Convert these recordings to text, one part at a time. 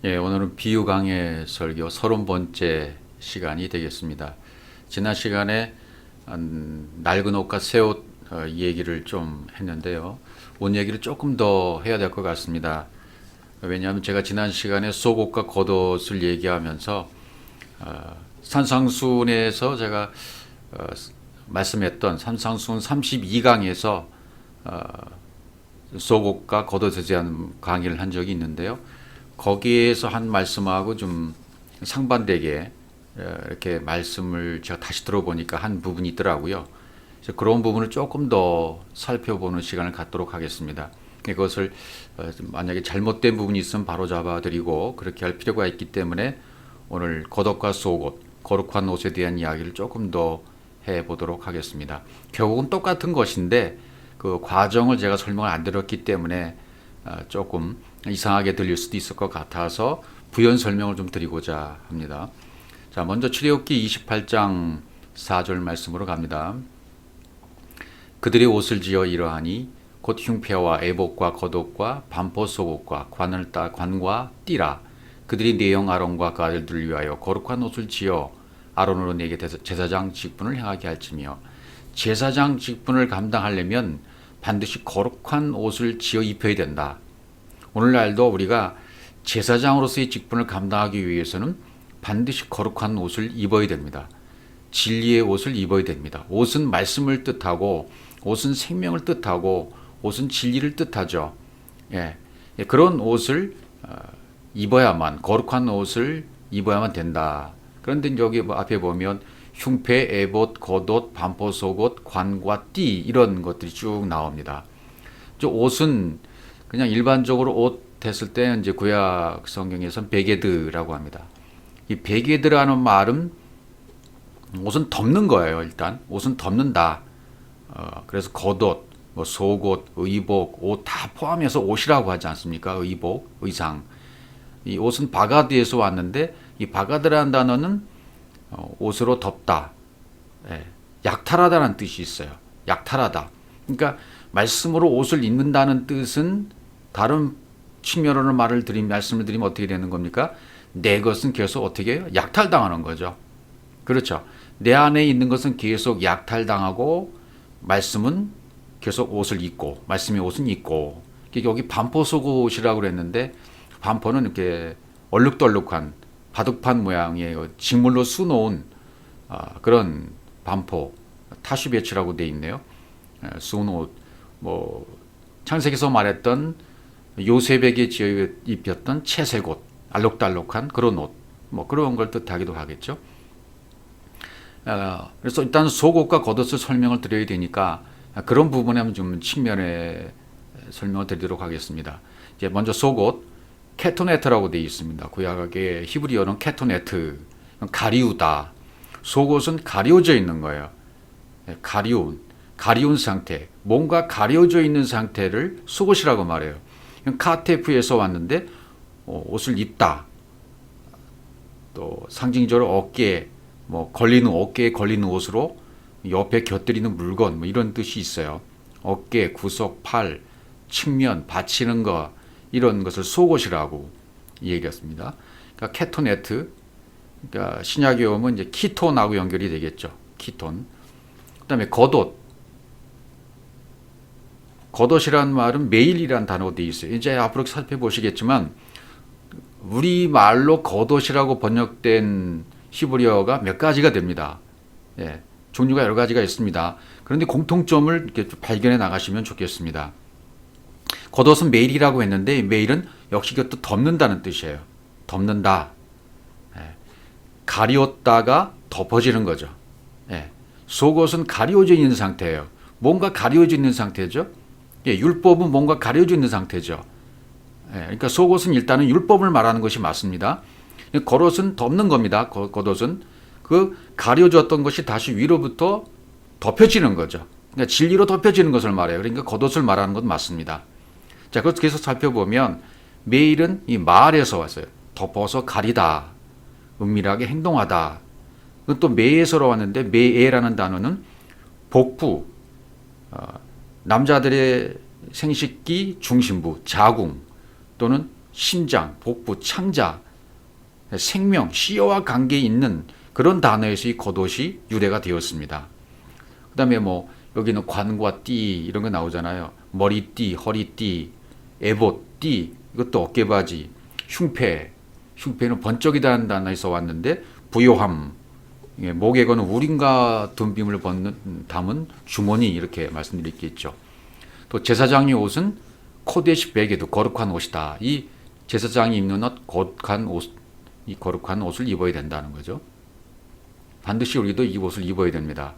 예, 오늘은 비유강의 설교 30번째 시간이 되겠습니다. 지난 시간에 낡은 옷과 새 옷 얘기를 좀 했는데요. 옷 얘기를 조금 더 해야 될 것 같습니다. 왜냐하면 제가 지난 시간에 속옷과 겉옷을 얘기하면서 산상수훈에서 제가 말씀했던 산상수훈 32강에서 속옷과 겉옷에 대한 강의를 한 적이 있는데요. 거기에서 한 말씀하고 좀 상반되게 이렇게 말씀을 제가 다시 들어보니까 한 부분이 있더라고요. 그래서 그런 부분을 조금 더 살펴보는 시간을 갖도록 하겠습니다. 그것을 만약에 잘못된 부분이 있으면 바로 잡아드리고 그렇게 할 필요가 있기 때문에 오늘 겉옷과 속옷, 거룩한 옷에 대한 이야기를 조금 더 해보도록 하겠습니다. 결국은 똑같은 것인데 그 과정을 제가 설명을 안 드렸기 때문에 조금 이상하게 들릴 수도 있을 것 같아서 부연 설명을 좀 드리고자 합니다. 자, 먼저 출애굽기 28장 4절 말씀으로 갑니다. 그들이 옷을 지어 이러하니 곧 흉패와 에봇과 겉옷과 반포 속옷과 관과 띠라. 그들이 내형 아론과 그 아들들을 위하여 거룩한 옷을 지어 아론으로 내게 제사장 직분을 행하게 할지며, 제사장 직분을 감당하려면 반드시 거룩한 옷을 지어 입혀야 된다. 오늘날도 우리가 제사장으로서의 직분을 감당하기 위해서는 반드시 거룩한 옷을 입어야 됩니다. 진리의 옷을 입어야 됩니다. 옷은 말씀을 뜻하고, 옷은 생명을 뜻하고, 옷은 진리를 뜻하죠. 예, 그런 옷을 입어야만, 거룩한 옷을 입어야만 된다. 그런데 여기 앞에 보면 흉패, 에봇, 겉옷, 반포 속옷, 관과 띠 이런 것들이 쭉 나옵니다. 옷은 그냥 일반적으로 옷 했을 때 이제 구약 성경에서는 베게드라고 합니다. 이 베게드라는 말은 옷은 덮는 거예요. 일단 옷은 덮는다. 그래서 겉옷, 뭐 속옷, 의복, 옷 다 포함해서 옷이라고 하지 않습니까? 의복, 의상. 이 옷은 바가드에서 왔는데 이 바가드라는 단어는 옷으로 덮다, 예, 약탈하다는 뜻이 있어요. 약탈하다. 그러니까 말씀으로 옷을 입는다는 뜻은 다른 측면으로 말씀을 드리면 어떻게 되는 겁니까? 내 것은 계속 어떻게 해요? 약탈당하는 거죠. 그렇죠. 내 안에 있는 것은 계속 약탈당하고 말씀은 계속 옷을 입고, 말씀의 옷은 입고. 여기 반포 속옷이라고 그랬는데 반포는 이렇게 얼룩덜룩한 바둑판 모양의 직물로 수놓은 그런 반포, 타슈베츠라고 돼 있네요. 수놓은 옷, 뭐 창세기에서 말했던 요셉에게 지어 입혔던 채색옷, 알록달록한 그런 옷, 뭐 그런 걸 뜻하기도 하겠죠. 그래서 일단 속옷과 겉옷을 설명을 드려야 되니까 그런 부분에 좀 측면에 설명을 드리도록 하겠습니다. 이제 먼저 속옷, 케토네트라고 되어 있습니다. 구약의 히브리어는 케토네트, 가리우다. 속옷은 가려져 있는 거예요. 가리운 상태, 뭔가 가려져 있는 상태를 속옷이라고 말해요. 카테프에서 왔는데 옷을 입다. 또 상징적으로 어깨에 걸리는 옷으로 옆에 곁들이는 물건, 뭐 이런 뜻이 있어요. 어깨, 구석, 팔, 측면, 받치는 거 이런 것을 속옷이라고 얘기했습니다. 그러니까 케토네트, 그러니까 신약에 오면 이제 키톤하고 연결이 되겠죠. 키톤. 그다음에 겉옷. 겉옷이라는 말은 메일이라는 단어가 되어 있어요. 이제 앞으로 살펴보시겠지만 우리 말로 겉옷이라고 번역된 히브리어가 몇 가지가 됩니다. 예, 종류가 여러 가지가 있습니다. 그런데 공통점을 이렇게 발견해 나가시면 좋겠습니다. 겉옷은 메일이라고 했는데 메일은 역시 그것도 덮는다는 뜻이에요. 덮는다. 예, 가리웠다가 덮어지는 거죠. 예, 속옷은 가려져 있는 상태예요. 뭔가 가려져 있는 상태죠. 예, 율법은 뭔가 가려져 있는 상태죠. 예, 그러니까 속옷은 일단은 율법을 말하는 것이 맞습니다. 겉옷은 덮는 겁니다. 겉옷은 그 가려졌던 것이 다시 위로부터 덮여지는 거죠. 그러니까 진리로 덮여지는 것을 말해요. 그러니까 겉옷을 말하는 건 맞습니다. 자, 그래서 계속 살펴보면 메일은 이 말에서 왔어요. 덮어서 가리다, 은밀하게 행동하다. 또 메에서로 왔는데 메에라는 단어는 복부, 남자들의 생식기 중심부, 자궁 또는 심장, 복부, 창자, 생명, 씨와 관계 있는 그런 단어에서 이 겉옷이 유래가 되었습니다. 그 다음에 뭐 여기는 관과 띠 이런 거 나오잖아요. 머리띠, 허리띠, 에봇, 띠, 이것도 어깨바지, 흉패는 번쩍이다는 단어에서 왔는데 부요함, 목에 거는 우림과 둔빔을 담은 주머니 이렇게 말씀드리겠죠. 또 제사장의 옷은 코데시 베게도 거룩한 옷이다. 이 제사장이 입는 옷, 이 거룩한 옷을 입어야 된다는 거죠. 반드시 우리도 이 옷을 입어야 됩니다.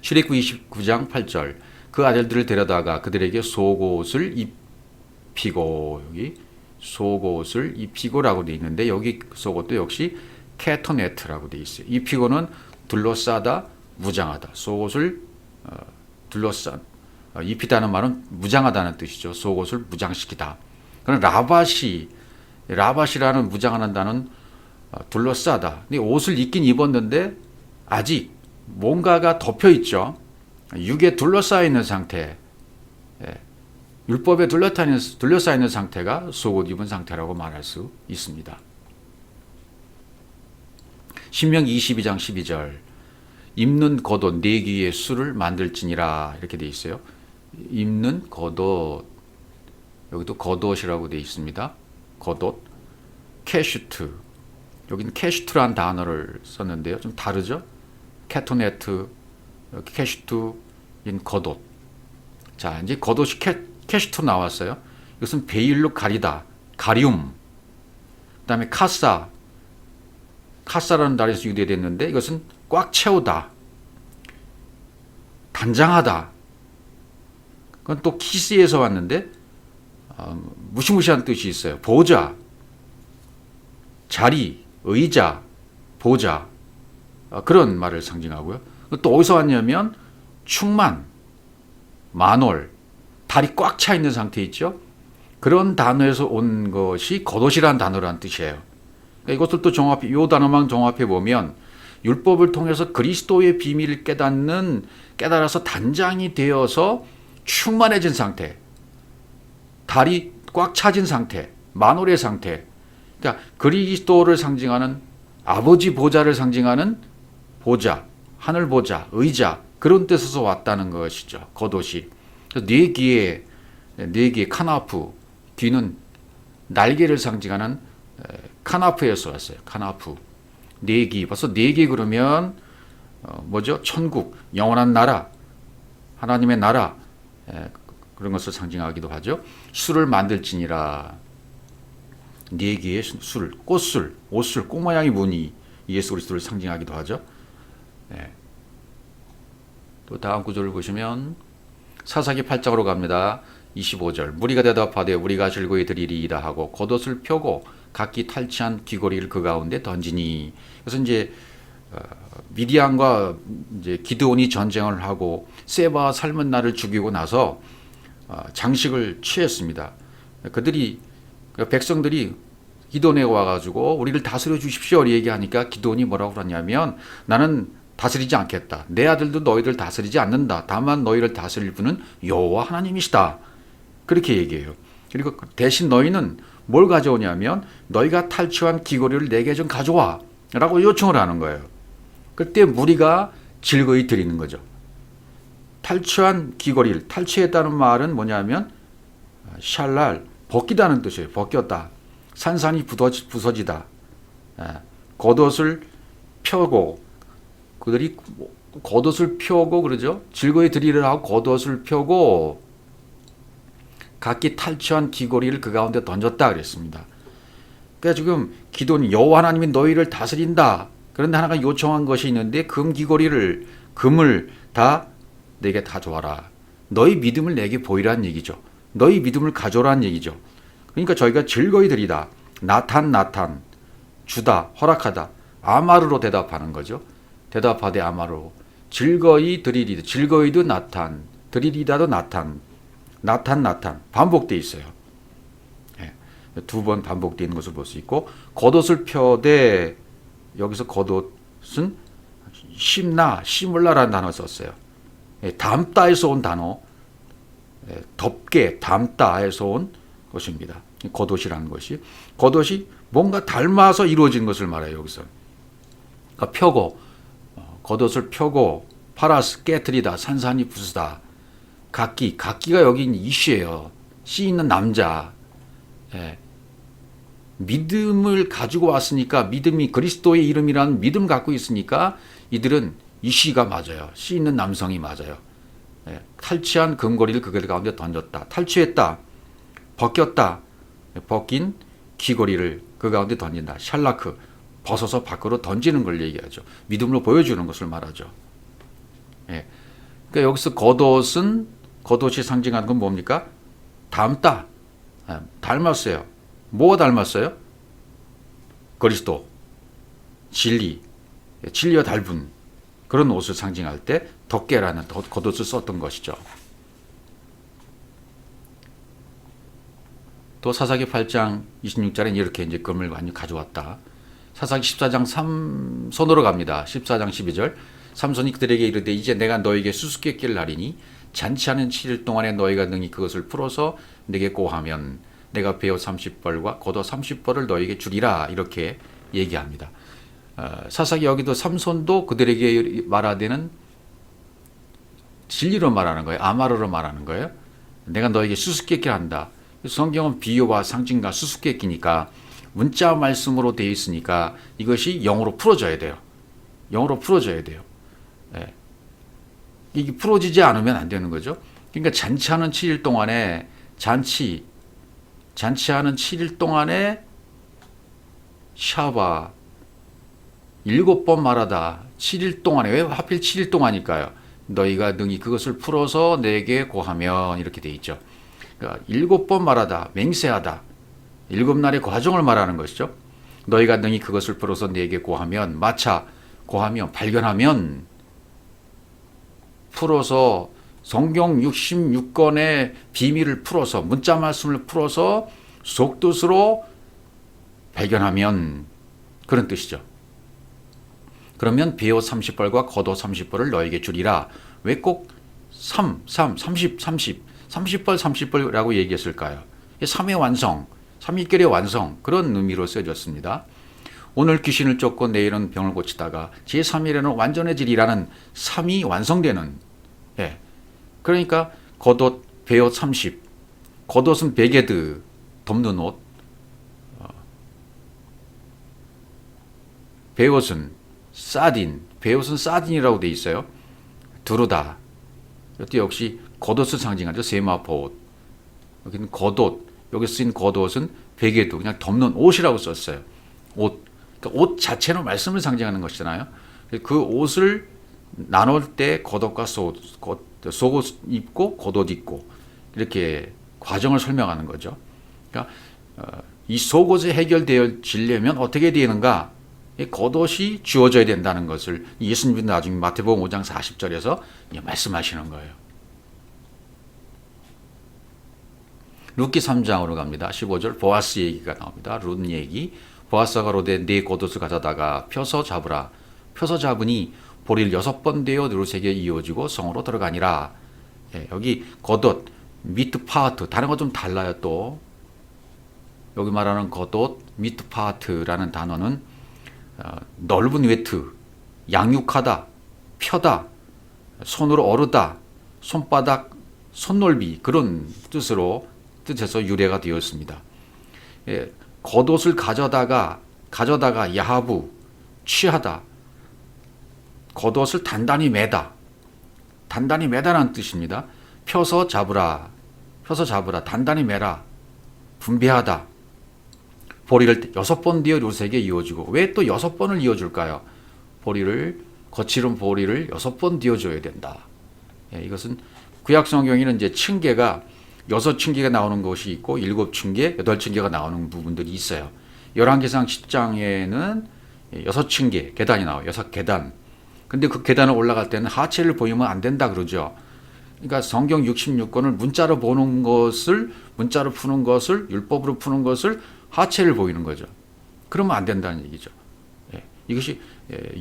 출애굽기 29장 8절 그 아들들을 데려다가 그들에게 속옷을 입히고 여기 속옷을 입히고라고 되어 있는데 여기 속옷도 역시 케토네트라고 되어 있어요. 입히고는 둘러싸다, 무장하다. 속옷을 입히다는 말은 무장하다는 뜻이죠. 속옷을 무장시키다. 그럼 라바시라는 무장하는 단어는 둘러싸다. 근데 옷을 입긴 입었는데 아직 뭔가가 덮여 있죠. 육에 둘러싸여 있는 상태, 율법에 둘러싸여 있는 상태가 속옷 입은 상태라고 말할 수 있습니다. 신명기 22장 12절 입는 겉옷 네 귀의 술을 만들지니라 이렇게 되어 있어요. 입는 겉옷 여기도 겉옷이라고 되어 있습니다. 겉옷 캐슈트 여기는 캐슈트란 단어를 썼는데요. 좀 다르죠. 케토네트 캐슈트인 겉옷. 자 이제 겉옷이 캐슈트로 나왔어요. 이것은 베일로 가리다 가리움. 그 다음에 카사라는 단어에서 유래됐는데 이것은 꽉 채우다 단장하다. 그건 또 키스에서 왔는데 무시무시한 뜻이 있어요. 보좌, 자리, 의자, 보좌 그런 말을 상징하고요. 또 어디서 왔냐면 충만, 만월, 다리 꽉 차 있는 상태 있죠. 그런 단어에서 온 것이 겉옷이라는 단어라는 뜻이에요. 이것을 또 이 단어만 종합해 보면 율법을 통해서 그리스도의 비밀을 깨달아서 단장이 되어서 충만해진 상태, 다리 꽉 차진 상태, 만월의 상태. 그러니까 그리스도를 상징하는 아버지 보좌를 상징하는 보좌, 하늘 보좌, 의자 그런 뜻에서 왔다는 것이죠. 겉옷이. 네 귀에 카나프, 귀는 날개를 상징하는 카나프에서 왔어요. 카나프. 네 귀. 벌써 네 귀 그러면 뭐죠? 천국, 영원한 나라, 하나님의 나라 그런 것을 상징하기도 하죠. 술을 만들지니라. 네 귀의 술, 꽃술, 옷술, 꽃 모양의 무늬 예수 그리스도를 상징하기도 하죠. 또 다음 구절을 보시면 사사기 8장으로 갑니다. 25절 무리가 대답하되 우리가 즐거이 드리리이다 하고 겉옷을 펴고 각기 탈취한 귀고리를 그 가운데 던지니. 그래서 이제 미디안과 이제 기드온이 전쟁을 하고 세바와 살문나를 죽이고 나서 장식을 취했습니다. 백성들이 기드온에 와가지고 우리를 다스려 주십시오 얘기하니까 기드온이 뭐라고 그러냐면 나는 다스리지 않겠다. 내 아들도 너희들 다스리지 않는다. 다만 너희를 다스릴 분은 여호와 하나님이시다. 그렇게 얘기해요. 그리고 대신 너희는 뭘 가져오냐면 너희가 탈취한 귀고리를 내게 좀 가져와 라고 요청을 하는 거예요. 그때 무리가 즐거이 드리는 거죠. 탈취한 귀고리를 탈취했다는 말은 뭐냐면 샬랄 벗기다는 뜻이에요. 벗겼다. 산산이 부서지다. 겉옷을 펴고 그들이 겉옷을 펴고 그러죠. 즐거이 드리려 하고 겉옷을 펴고 각기 탈취한 귀고리를 그 가운데 던졌다 그랬습니다. 그러니까 지금 기도는 여호와 하나님이 너희를 다스린다. 그런데 하나가 요청한 것이 있는데 금을 다 내게 가져와라. 너희 믿음을 내게 보이라는 얘기죠. 너희 믿음을 가져오라는 얘기죠. 그러니까 저희가 즐거이 드리다. 나탄 주다 허락하다. 아마르로 대답하는 거죠. 대답하되 아마르로 즐거이 드리리다. 즐거이도 나탄 드리리다도 나탄 반복되어 있어요. 두 번 반복되어 있는 것을 볼 수 있고 겉옷을 펴되 여기서 겉옷은 심을라라는 단어 썼어요. 담다에서 온 단어 덮게 담다에서 온 것입니다. 겉옷이라는 것이. 겉옷이 뭔가 닮아서 이루어진 것을 말해요. 여기서. 그러니까 펴고 겉옷을 펴고 파라스 깨트리다 산산이 부수다. 각기가 여기 이슈예요. 씨 있는 남자. 예. 믿음을 가지고 왔으니까 믿음이 그리스도의 이름이라는 믿음 갖고 있으니까 이들은 이 씨가 맞아요. 씨 있는 남성이 맞아요. 예. 탈취한 금고리를 그들 가운데 던졌다. 탈취했다. 벗겼다. 벗긴 귀고리를 그 가운데 던진다. 샬라크. 벗어서 밖으로 던지는 걸 얘기하죠. 믿음으로 보여주는 것을 말하죠. 예. 그러니까 여기서 겉옷이 상징하는 건 뭡니까? 닮다. 예. 닮았어요. 뭐가 닮았어요? 그리스도, 진리와 닮은 그런 옷을 상징할 때 덮개라는 겉옷을 썼던 것이죠. 또 사사기 8장 26절에는 이렇게 이제 금을 많이 가져왔다. 사사기 14장 3손으로 갑니다. 14장 12절. 삼손이 그들에게 이르되 이제 내가 너에게 수수께끼를 하리니 잔치하는 7일 동안에 너희가 능히 그것을 풀어서 내게 고하면 내가 베옷 30벌과 겉옷 30벌을 너에게 주리라. 이렇게 얘기합니다. 사사기 여기도 삼손도 그들에게 말하되는 진리로 말하는 거예요. 아마르로 말하는 거예요. 내가 너에게 수수께끼를 한다. 성경은 비유와 상징과 수수께끼니까 문자 말씀으로 되어 있으니까 이것이 영어로 풀어져야 돼요. 영어로 풀어져야 돼요. 예. 이게 풀어지지 않으면 안 되는 거죠. 그러니까 잔치하는 7일 동안에 잔치하는 7일 동안에 샤바 7번 말하다. 7일 동안에 왜 하필 7일 동안일까요? 너희가 능히 그것을 풀어서 내게 고하면 이렇게 돼 있죠. 그러니까 7번 말하다, 맹세하다. 7날의 과정을 말하는 것이죠. 너희가 능히 그것을 풀어서 내게 고하면, 고하면, 발견하면, 풀어서 성경 66권의 비밀을 풀어서, 문자 말씀을 풀어서 속뜻으로 발견하면 그런 뜻이죠. 그러면 베옷 30벌과 겉옷 30벌을 너에게 주리라. 왜 꼭 30벌 30벌이라고 얘기했을까요? 3의 완성, 3일결의 완성 그런 의미로 쓰여졌습니다. 오늘 귀신을 쫓고 내일은 병을 고치다가 제3일에는 완전해지리라는 3이 완성되는 예. 그러니까 겉옷 베옷 30 겉옷은 베게드 덮는 옷 베옷은 베옷은 사딘이라고 돼 있어요. 두르다. 이것도 역시 겉옷을 상징하죠. 세마포 옷. 여기는 겉옷. 여기 쓰인 겉옷은 베개도 그냥 덮는 옷이라고 썼어요. 옷. 그러니까 옷 자체로 말씀을 상징하는 것이잖아요. 그 옷을 나눌 때 겉옷과 속옷 입고 겉옷 입고 이렇게 과정을 설명하는 거죠. 그러니까 이 속옷이 해결되어지려면 어떻게 되는가? 겉옷이 주어져야 된다는 것을 예수님이 나중에 마태복음 5장 40절에서 말씀하시는 거예요. 룻기 3장으로 갑니다. 15절 보아스 얘기가 나옵니다. 룻 얘기. 보아스가 가로되 네 겉옷을 가져다가 펴서 잡으라. 펴서 잡으니 보리를 6번 되어 룻에게 이어지고 성으로 들어가니라. 예, 여기 겉옷 미트 파트 다른 거 좀 달라요. 또 여기 말하는 겉옷 미트 파트라는 단어는 넓은 외트, 양육하다, 펴다, 손으로 어르다, 손바닥, 손넓이 그런 뜻에서 유래가 되었습니다. 예, 겉옷을 가져다가 야하부, 취하다, 겉옷을 단단히 매다라는 뜻입니다. 펴서 잡으라, 단단히 매라, 분배하다. 보리를 6번 뒤에 룻에게 이어주고 왜 또 6번을 이어줄까요? 거칠은 보리를 6번 뒤어줘야 된다. 예, 이것은 구약 성경에는 이제 층계가 6층계가 나오는 것이 있고 7층계, 8층계가 나오는 부분들이 있어요. 열왕기상 10장에는 6층계 계단이 나와요. 6계단. 근데 그 계단을 올라갈 때는 하체를 보이면 안 된다 그러죠. 그러니까 성경 66권을 문자로 푸는 것을 율법으로 푸는 것을 하체를 보이는 거죠. 그러면 안 된다는 얘기죠. 예, 이것이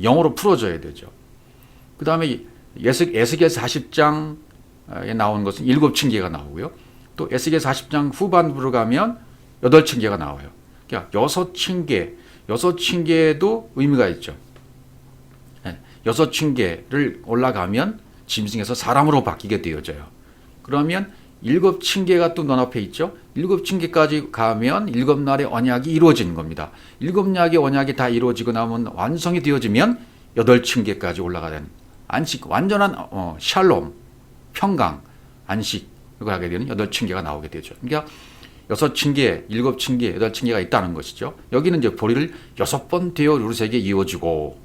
영어로 풀어져야 되죠. 그 다음에 에스겔 40장에 나오는 것은 7층계가 나오고요. 또 에스겔 40장 후반부로 가면 8층계가 나와요. 그러니까 6층계도 의미가 있죠. 6층계를 올라가면 짐승에서 사람으로 바뀌게 되어져요. 그러면 7층계가 또 눈앞에 있죠. 7층계까지 가면 7날의 언약이 이루어지는 겁니다. 7날의 언약이 다 이루어지고 나면 완성이 되어지면 8층계까지 올라가는 안식, 완전한 샬롬, 평강, 안식을 하게 되는 8층계가 나오게 되죠. 그러니까 6층계, 7층계, 8층계가 있다는 것이죠. 여기는 이제 보리를 6번 되어 루르세게 이어지고,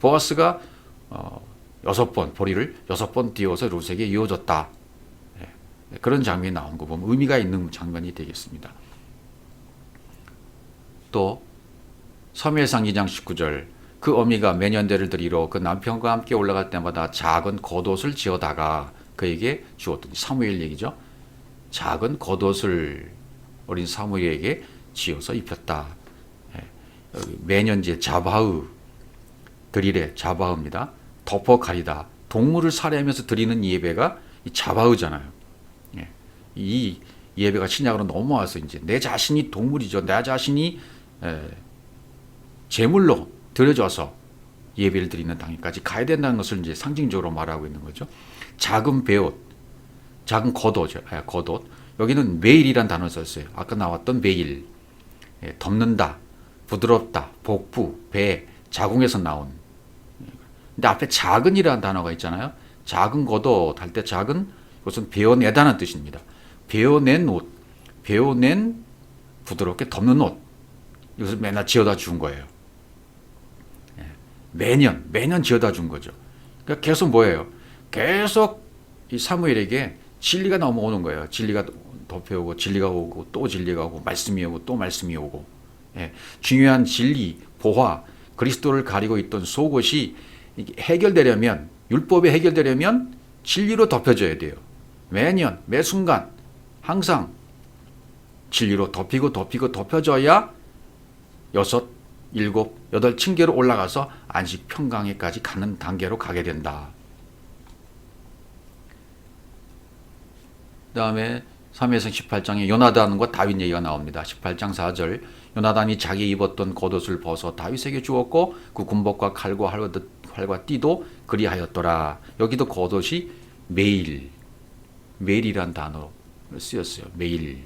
보아스가 6번, 보리를 6번 띄워서 루르세게 이어졌다. 그런 장면이 나온 거 보면 의미가 있는 장면이 되겠습니다. 또 사무엘상 2장 19절, 그 어미가 매년대를 들이러 그 남편과 함께 올라갈 때마다 작은 겉옷을 지어다가 그에게 주었더니, 사무엘 얘기죠. 작은 겉옷을 어린 사무엘에게 지어서 입혔다. 매년제 자바흐 드릴에 자바흐입니다. 덮어 가리다. 동물을 살해하면서 드리는 예배가 자바흐잖아요. 이 예배가 신약으로 넘어와서 이제 내 자신이 동물이죠. 내 자신이 제물로 드려져서 예배를 드리는 단계까지 가야 된다는 것을 이제 상징적으로 말하고 있는 거죠. 작은 베옷, 작은 겉옷, 겉옷. 여기는 메일이란 단어를 썼어요. 아까 나왔던 메일, 덮는다, 부드럽다, 복부, 배, 자궁에서 나온. 근데 앞에 작은이라는 단어가 있잖아요. 작은 겉옷 할 때 작은, 이것은 베어내다는 뜻입니다. 베어낸 옷, 베어낸 부드럽게 덮는 옷. 이것을 맨날 지어다 준 거예요. 매년 지어다 준 거죠. 그러니까 계속 뭐예요? 계속 이 사무엘에게 진리가 넘어오는 거예요. 진리가 덮여오고, 진리가 오고, 또 진리가 오고, 말씀이 오고, 또 말씀이 오고. 중요한 진리, 보화, 그리스도를 가리고 있던 속옷이 해결되려면, 율법이 해결되려면 진리로 덮여져야 돼요. 매년, 매 순간, 항상 진리로 덮여져야 6, 7, 8층계로 올라가서 안식 평강에까지 가는 단계로 가게 된다. 그 다음에 사무엘상 18장에 요나단과 다윗 얘기가 나옵니다. 18장 4절, 요나단이 자기 입었던 겉옷을 벗어 다윗에게 주었고 그 군복과 칼과 띠도 그리하였더라. 여기도 겉옷이 메일이란 단어로 쓰였어요. 메일.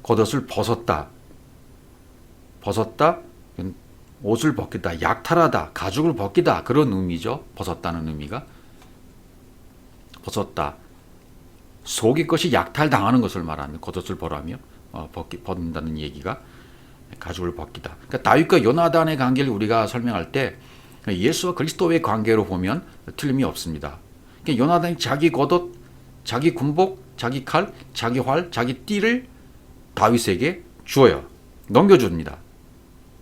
겉옷을 벗었다, 옷을 벗기다, 약탈하다, 가죽을 벗기다, 그런 의미죠. 벗었다는 의미가. 벗었다. 속의 것이 약탈당하는 것을 말하는, 겉옷을 벌하며 벗는다는 얘기가 가죽을 벗기다. 그러니까 다윗과 요나단의 관계를 우리가 설명할 때 예수와 그리스도의 관계로 보면 틀림이 없습니다. 그러니까 요나단이 자기 겉옷, 자기 군복, 자기 칼, 자기 활, 자기 띠를 다윗에게 주어요. 넘겨줍니다.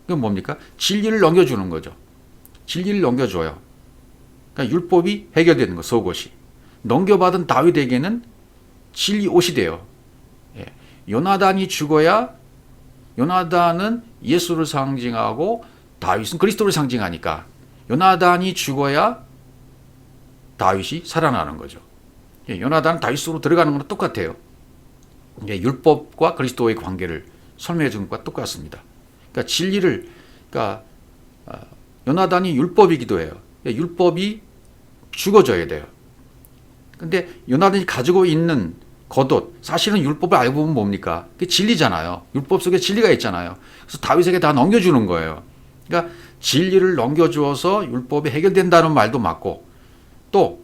그건 뭡니까? 진리를 넘겨주는 거죠. 진리를 넘겨줘요. 그러니까 율법이 해결되는 거, 속옷이. 넘겨받은 다윗에게는 진리 옷이 돼요. 요나단이 죽어야, 요나단은 예수를 상징하고 다윗은 그리스도를 상징하니까 요나단이 죽어야 다윗이 살아나는 거죠. 요나단은 다윗으로 들어가는 거랑 똑같아요. 율법과 그리스도의 관계를 설명해 주는 것과 똑같습니다. 그러니까 진리를, 그러니까 요나단이 율법이기도 해요. 율법이 죽어져야 돼요. 근데 요나단이 가지고 있는 겉옷, 사실은 율법을 알고 보면 뭡니까? 그게 진리잖아요. 율법 속에 진리가 있잖아요. 그래서 다윗에게 다 넘겨주는 거예요. 그러니까 진리를 넘겨주어서 율법이 해결된다는 말도 맞고, 또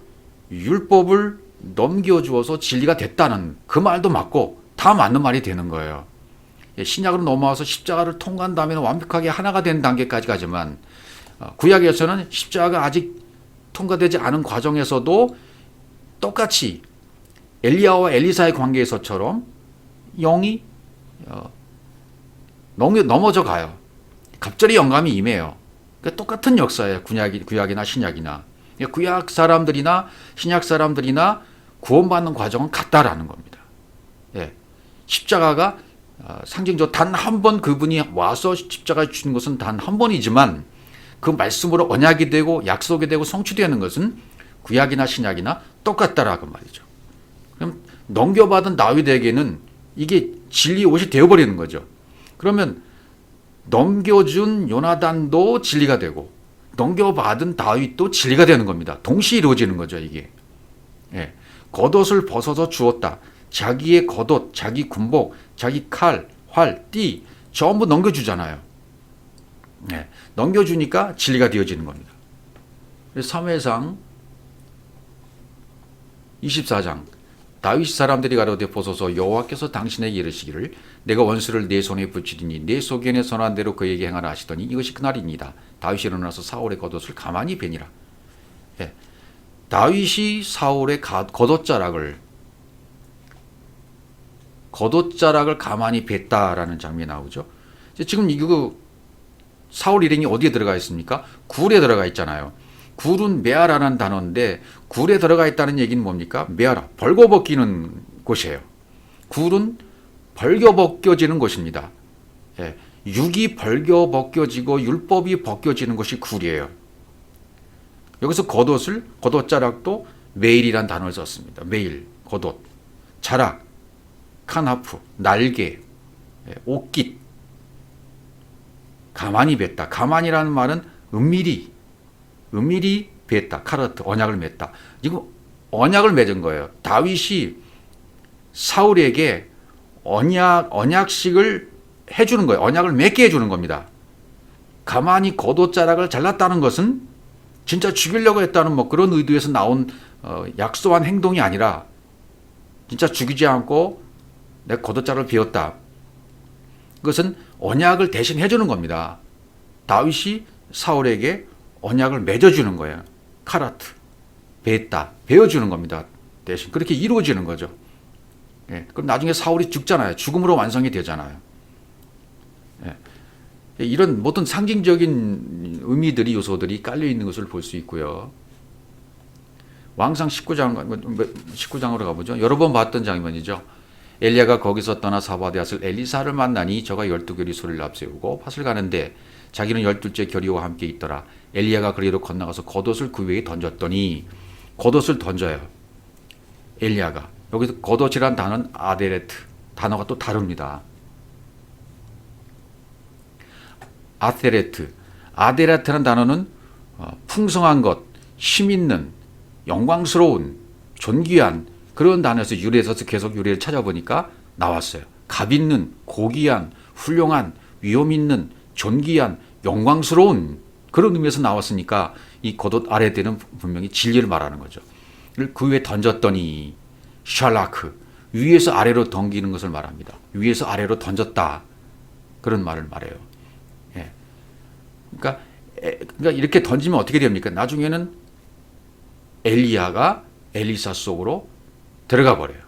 율법을 넘겨주어서 진리가 됐다는 그 말도 맞고, 다 맞는 말이 되는 거예요. 신약으로 넘어와서 십자가를 통과한 다음에는 완벽하게 하나가 된 단계까지 가지만, 구약에서는 십자가가 아직 통과되지 않은 과정에서도 똑같이 엘리야와 엘리사의 관계에서처럼 영이 넘어져 가요. 갑자기 영감이 임해요. 그러니까 똑같은 역사예요. 구약이나 신약이나. 구약 사람들이나 신약 사람들이나 구원받는 과정은 같다라는 겁니다. 십자가가 상징적으로 단 한 번 그분이 와서 십자가에 주신 것은 단 한 번이지만 그 말씀으로 언약이 되고 약속이 되고 성취되는 것은 구약이나 신약이나 똑같다라고 말이죠. 그럼 넘겨받은 다윗에게는 이게 진리 옷이 되어버리는 거죠. 그러면 넘겨준 요나단도 진리가 되고 넘겨받은 다윗도 진리가 되는 겁니다. 동시에 이루어지는 거죠, 이게. 예. 겉옷을 벗어서 주었다. 자기의 겉옷, 자기 군복, 자기 칼, 활, 띠 전부 넘겨주잖아요. 예. 넘겨주니까 진리가 되어지는 겁니다. 사무엘상 24장 다윗 사람들이 가로되 보소서 여호와께서 당신에게 이르시기를 내가 원수를 내 손에 붙이리니 내 소견에 선한 대로 그에게 행하라 하시더니 이것이 그날입니다. 다윗이 일어나서 사울의 겉옷을 가만히 베니라. 예. 다윗이 사울의 겉옷자락을 가만히 뱄다라는 장면이 나오죠. 지금 이거 사울 일행이 어디에 들어가 있습니까? 굴에 들어가 있잖아요. 굴은 메아라는 단어인데 굴에 들어가 있다는 얘기는 뭡니까? 메아라, 벌거벗기는 곳이에요. 굴은 벌겨벗겨지는 곳입니다. 예, 육이 벌겨벗겨지고 율법이 벗겨지는 것이 굴이에요. 여기서 겉옷을, 겉옷자락도 메일이란 단어를 썼습니다. 메일, 겉옷, 자락, 카나프, 날개, 옷깃, 가만히 뱉다. 가만히라는 말은 은밀히 뱉다. 카르트, 언약을 맺다. 지금 언약을 맺은 거예요. 다윗이 사울에게 언약식을 해주는 거예요. 언약을 맺게 해주는 겁니다. 가만히 겉옷자락을 잘랐다는 것은 진짜 죽이려고 했다는 뭐 그런 의도에서 나온 약소한 행동이 아니라 진짜 죽이지 않고 내 겉옷자락을 베었다. 그것은 언약을 대신 해주는 겁니다. 다윗이 사울에게 언약을 맺어주는 거예요. 카라트, 뱉다, 베어주는 겁니다. 대신 그렇게 이루어지는 거죠. 예, 그럼 나중에 사울이 죽잖아요. 죽음으로 완성이 되잖아요. 예, 이런 모든 상징적인 의미들이 요소들이 깔려 있는 것을 볼 수 있고요. 왕상 19장으로 가보죠. 여러 번 봤던 장면이죠. 엘리야가 거기서 떠나 사바데앗을 엘리사를 만나니 저가 12결이 소리를 앞세우고 밭을 가는데 자기는 12째 결의와 함께 있더라. 엘리야가 그리로 건너가서 겉옷을 그 위에 던졌더니 겉옷을 던져요. 엘리야가. 여기서 겉옷이란 단어는 아데레트. 단어가 또 다릅니다. 아데레트. 아데레트라는 단어는 풍성한 것, 힘 있는, 영광스러운, 존귀한 그런 단어에서 유래해서 계속 유래를 찾아보니까 나왔어요. 값 있는, 고귀한, 훌륭한, 위험 있는, 존귀한, 영광스러운 그런 의미에서 나왔으니까 이 겉옷 아래 때는 분명히 진리를 말하는 거죠. 그 위에 던졌더니 샬라크 위에서 아래로 던기는 것을 말합니다. 위에서 아래로 던졌다 그런 말을 말해요. 예. 그러니까 이렇게 던지면 어떻게 됩니까? 나중에는 엘리야가 엘리사 속으로 들어가 버려요.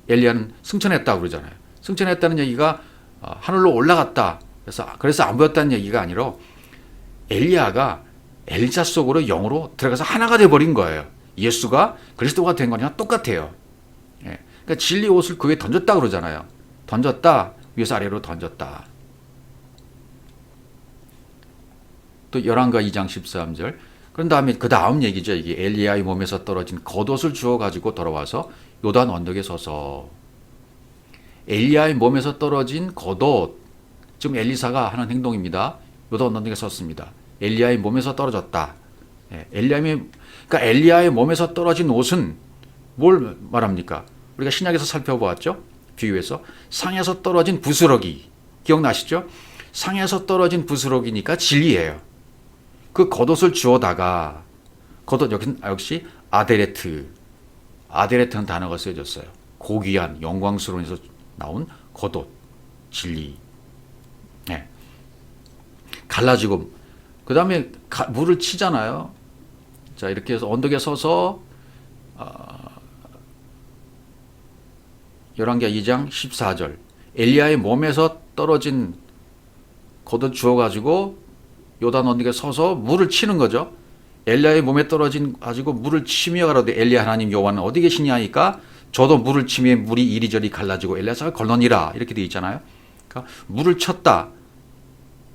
엘리야는 승천했다고 그러잖아요. 승천했다는 얘기가 하늘로 올라갔다. 그래서 안 보였다는 얘기가 아니라 엘리야가 엘리사 속으로 영으로 들어가서 하나가 돼버린 거예요. 예수가 그리스도가 된 거랑 똑같아요. 예. 그러니까 진리 옷을 그 위에 던졌다 그러잖아요. 던졌다. 위에서 아래로 던졌다. 또 열왕가 2장 13절. 그런 다음에 그 다음 얘기죠. 이게 엘리야의 몸에서 떨어진 겉옷을 주워 가지고 돌아와서 요단 언덕에 서서 엘리야의 몸에서 떨어진 겉옷 지금 엘리사가 하는 행동입니다. 요단 언덕에 섰습니다. 엘리야의 몸에서 떨어졌다. 예, 그러니까 엘리야의 몸에서 떨어진 옷은 뭘 말합니까? 우리가 신약에서 살펴보았죠. 비유해서 상에서 떨어진 부스러기 기억나시죠? 상에서 떨어진 부스러기니까 진리예요. 그 겉옷을 주워다가 겉옷 역시 아데레트는 단어가 쓰여졌어요. 고귀한 영광스러운 에서 나온 겉옷 진리. 네. 갈라지고 그 다음에 물을 치잖아요. 자 이렇게 해서 언덕에 서서 열왕기하 2장 14절 엘리야의 몸에서 떨어진 겉옷 주워가지고 요단 언덕에 서서 물을 치는 거죠. 엘리야의 몸에 떨어진 가지고 물을 치며 가로되 엘리야 하나님 여호와는 어디 계시냐 하니까 저도 물을 치며 물이 이리저리 갈라지고 엘리야가 걸러니라 이렇게 되어 있잖아요. 그러니까 물을 쳤다.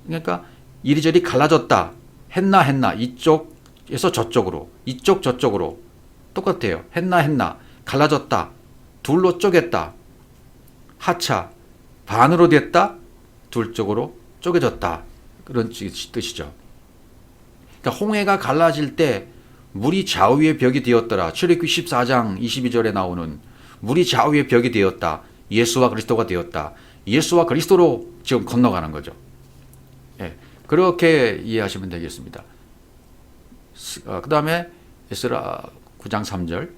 그러니까 이리저리 갈라졌다. 했나 이쪽에서 저쪽으로 이쪽 저쪽으로 똑같아요. 했나 갈라졌다. 둘로 쪼갰다. 하차, 반으로 됐다. 둘 쪽으로 쪼개졌다. 그런 뜻이죠. 그러니까 홍해가 갈라질 때 물이 좌우의 벽이 되었더라. 출애굽기 14장 22절에 나오는 물이 좌우의 벽이 되었다. 예수와 그리스도가 되었다. 예수와 그리스도로 지금 건너가는 거죠. 예, 그렇게 이해하시면 되겠습니다. 그 다음에 에스라 9장 3절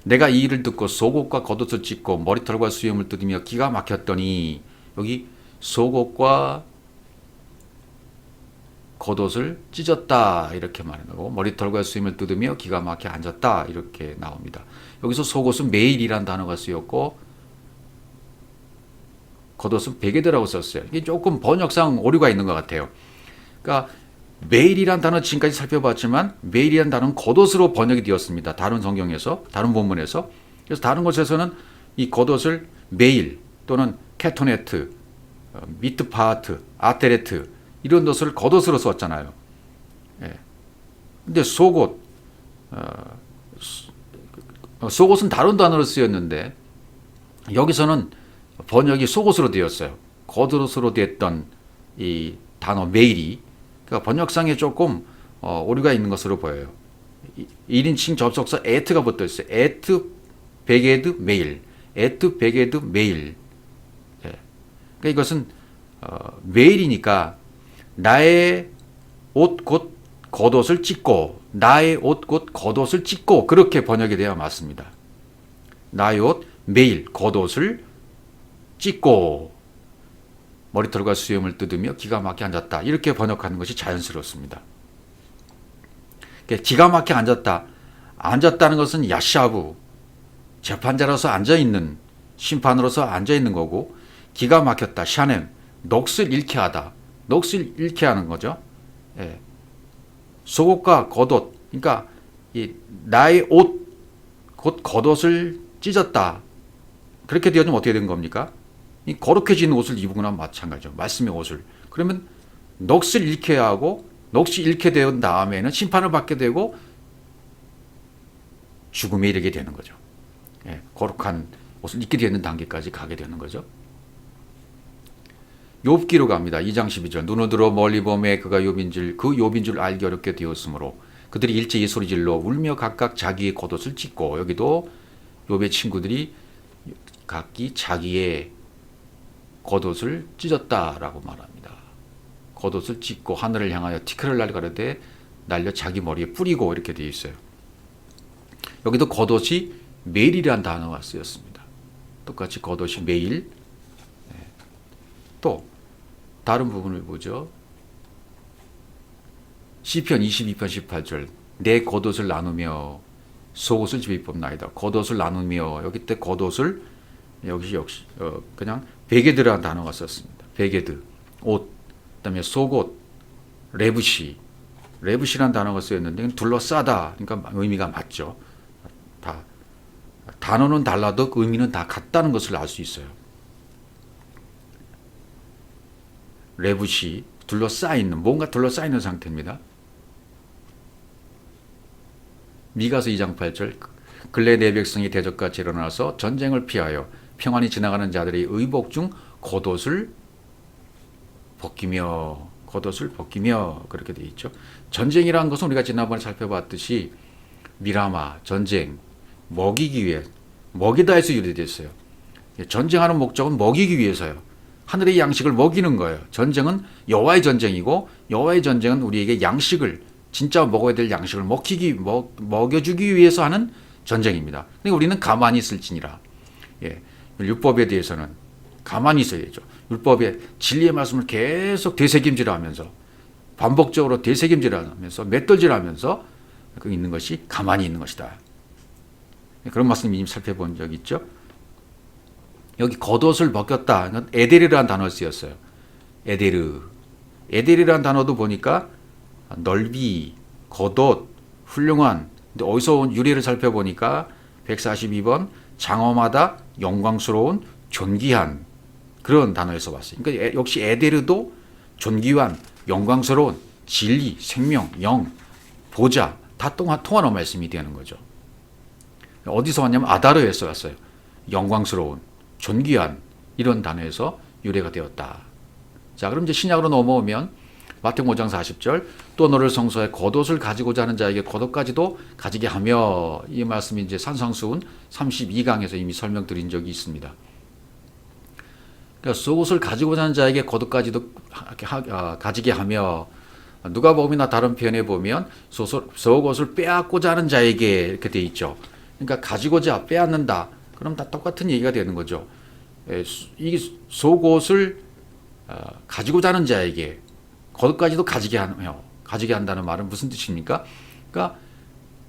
내가 이 일을 듣고 속옷과 겉옷을 찢고 머리털과 수염을 뜯으며 기가 막혔더니 여기 속옷과 겉옷을 찢었다 이렇게 말하고 머리털과 수염을 뜯으며 기가 막혀 앉았다 이렇게 나옵니다. 여기서 속옷은 매일이란 단어가 쓰였고 겉옷은 베게드라고 썼어요. 이게 조금 번역상 오류가 있는 것 같아요. 그러니까 매일이란 단어 지금까지 살펴봤지만 매일이란 단어는 겉옷으로 번역이 되었습니다. 다른 성경에서 다른 본문에서 그래서 다른 곳에서는 이 겉옷을 매일 또는 캐토네트, 미트파트, 아테레트 이런 것을 겉옷으로 썼잖아요. 예. 근데 속옷, 속옷은 다른 단어로 쓰였는데 여기서는 번역이 속옷으로 되었어요. 겉옷으로 됐던 이 단어 매일이 그러니까 번역상에 조금 오류가 있는 것으로 보여요. 1인칭 접속사 에트가 붙어 있어요. 에트 베게드 메일, 에트 베게드 메일. 예. 그러니까 이것은 메일이니까 나의 옷 곧 겉옷을 찢고 나의 옷 곧 겉옷을 찢고 그렇게 번역이 되어야 맞습니다. 나의 옷 메일 겉옷을 찢고 머리털과 수염을 뜯으며 기가 막혀 앉았다. 이렇게 번역하는 것이 자연스럽습니다. 기가 막혀 앉았다. 앉았다는 것은 야샤브, 재판자로서 앉아있는, 심판으로서 앉아있는 거고 기가 막혔다. 샤넴, 넋을 잃게 하다. 넋을 잃게 하는 거죠. 예. 속옷과 겉옷, 그러니까 나의 옷, 곧 겉옷을 찢었다. 그렇게 되어지면 어떻게 된 겁니까? 이 거룩해진 옷을 입은 거나 마찬가지죠. 말씀의 옷을. 그러면 넋을 잃게 하고 넋이 잃게 된 다음에는 심판을 받게 되고 죽음에 이르게 되는 거죠. 예, 거룩한 옷을 입게 되는 단계까지 가게 되는 거죠. 욥기로 갑니다. 2장 12절 눈을 들어 멀리 보매 그가 욥인 줄 알기 어렵게 되었으므로 그들이 일제히 소리질러 울며 각각 자기의 겉옷을 찢고 여기도 욥의 친구들이 각기 자기의 겉옷을 찢었다라고 말합니다. 겉옷을 찢고 하늘을 향하여 티끌을 날가르되 날려 자기 머리에 뿌리고 이렇게 되어 있어요. 여기도 겉옷이 매일이라는 단어가 쓰였습니다. 똑같이 겉옷이 매일. 또 다른 부분을 보죠. 시편 22편 18절 내 겉옷을 나누며 속옷을 집입법나이다. 겉옷을 나누며 여기 때 겉옷을 역시 그냥 베게드라는 단어가 썼습니다. 베게드, 옷, 그다음에 속옷, 레부시라는 단어가 쓰였는데 둘러싸다. 그러니까 의미가 맞죠. 다 단어는 달라도 의미는 다 같다는 것을 알 수 있어요. 레부시, 둘러싸이는 뭔가 둘러싸이는 상태입니다. 미가서 2장 8절 근래 내 백성이 대적같이 일어나서 전쟁을 피하여 평안히 지나가는 자들의 의복 중 겉옷을 벗기며 그렇게 되어 있죠. 전쟁이라는 것은 우리가 지난번에 살펴봤듯이 미라마 전쟁 먹이기 위해 먹이다 해서 유래됐어요. 전쟁하는 목적은 먹이기 위해서요. 하늘의 양식을 먹이는 거예요. 전쟁은 여호와의 전쟁이고 여호와의 전쟁은 우리에게 양식을 진짜 먹어야 될 양식을 먹여주기 위해서 하는 전쟁입니다. 그러니까 우리는 가만히 있을지니라. 예, 율법에 대해서는 가만히 있어야죠. 율법의 진리의 말씀을 계속 되새김질하면서 반복적으로 되새김질하면서 맷돌질하면서 있는 것이 가만히 있는 것이다. 그런 말씀 이미 살펴본 적 있죠. 여기 겉옷을 벗겼다. 에데르라는 단어가 쓰였어요. 에데르라는 단어도 보니까 넓이, 겉옷, 훌륭한. 근데 어디서 온 유래를 살펴보니까 142번 장엄하다, 영광스러운, 존귀한 그런 단어에서 왔어요. 그러니까 역시 에데르도 존귀한, 영광스러운, 진리, 생명, 영, 보좌 다 통하는 말씀이 되는 거죠. 어디서 왔냐면 아다르에서 왔어요. 영광스러운, 존귀한 이런 단어에서 유래가 되었다. 자, 그럼 이제 신약으로 넘어오면 마태복음 5장 40절 또 너를 성소에 겉옷을 가지고자 하는 자에게 겉옷까지도 가지게 하며, 이 말씀이 이제 산상수훈 32강에서 이미 설명드린 적이 있습니다. 그러니까 속옷을 가지고자 하는 자에게 겉옷까지도 가지게 하며, 누가복음이나 다른 표현에 보면 속옷을 빼앗고자 하는 자에게 이렇게 돼 있죠. 그러니까 가지고자 빼앗는다. 그럼 다 똑같은 얘기가 되는 거죠. 이 속옷을 가지고자 하는 자에게 겉옷까지도 가지게 한다는 말은 무슨 뜻입니까? 그러니까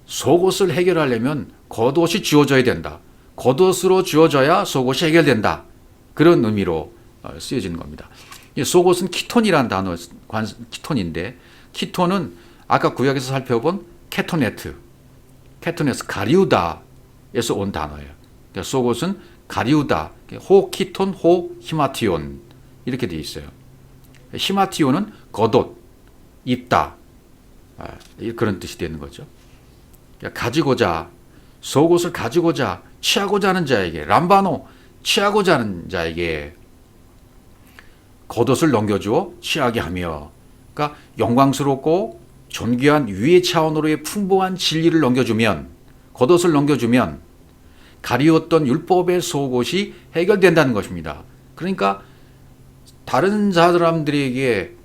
속옷을 해결하려면 겉옷이 주어져야 된다. 겉옷으로 주어져야 속옷이 해결된다. 그런 의미로 쓰여지는 겁니다. 속옷은 키톤이라는 단어, 키톤인데, 키톤은 아까 구약에서 살펴본 케토네트, 가리우다에서 온 단어예요. 그러니까 속옷은 가리우다, 호 키톤, 호 히마티온 이렇게 되어 있어요. 히마티온은 겉옷, 입다, 그런 뜻이 되는 거죠. 그러니까 가지고자, 속옷을 가지고자, 취하고자 하는 자에게, 람바노, 취하고자 하는 자에게 겉옷을 넘겨주어 취하게 하며, 그러니까 영광스럽고 존귀한 위의 차원으로의 풍부한 진리를 넘겨주면, 겉옷을 넘겨주면 가리웠던 율법의 속옷이 해결된다는 것입니다. 그러니까 다른 사람들에게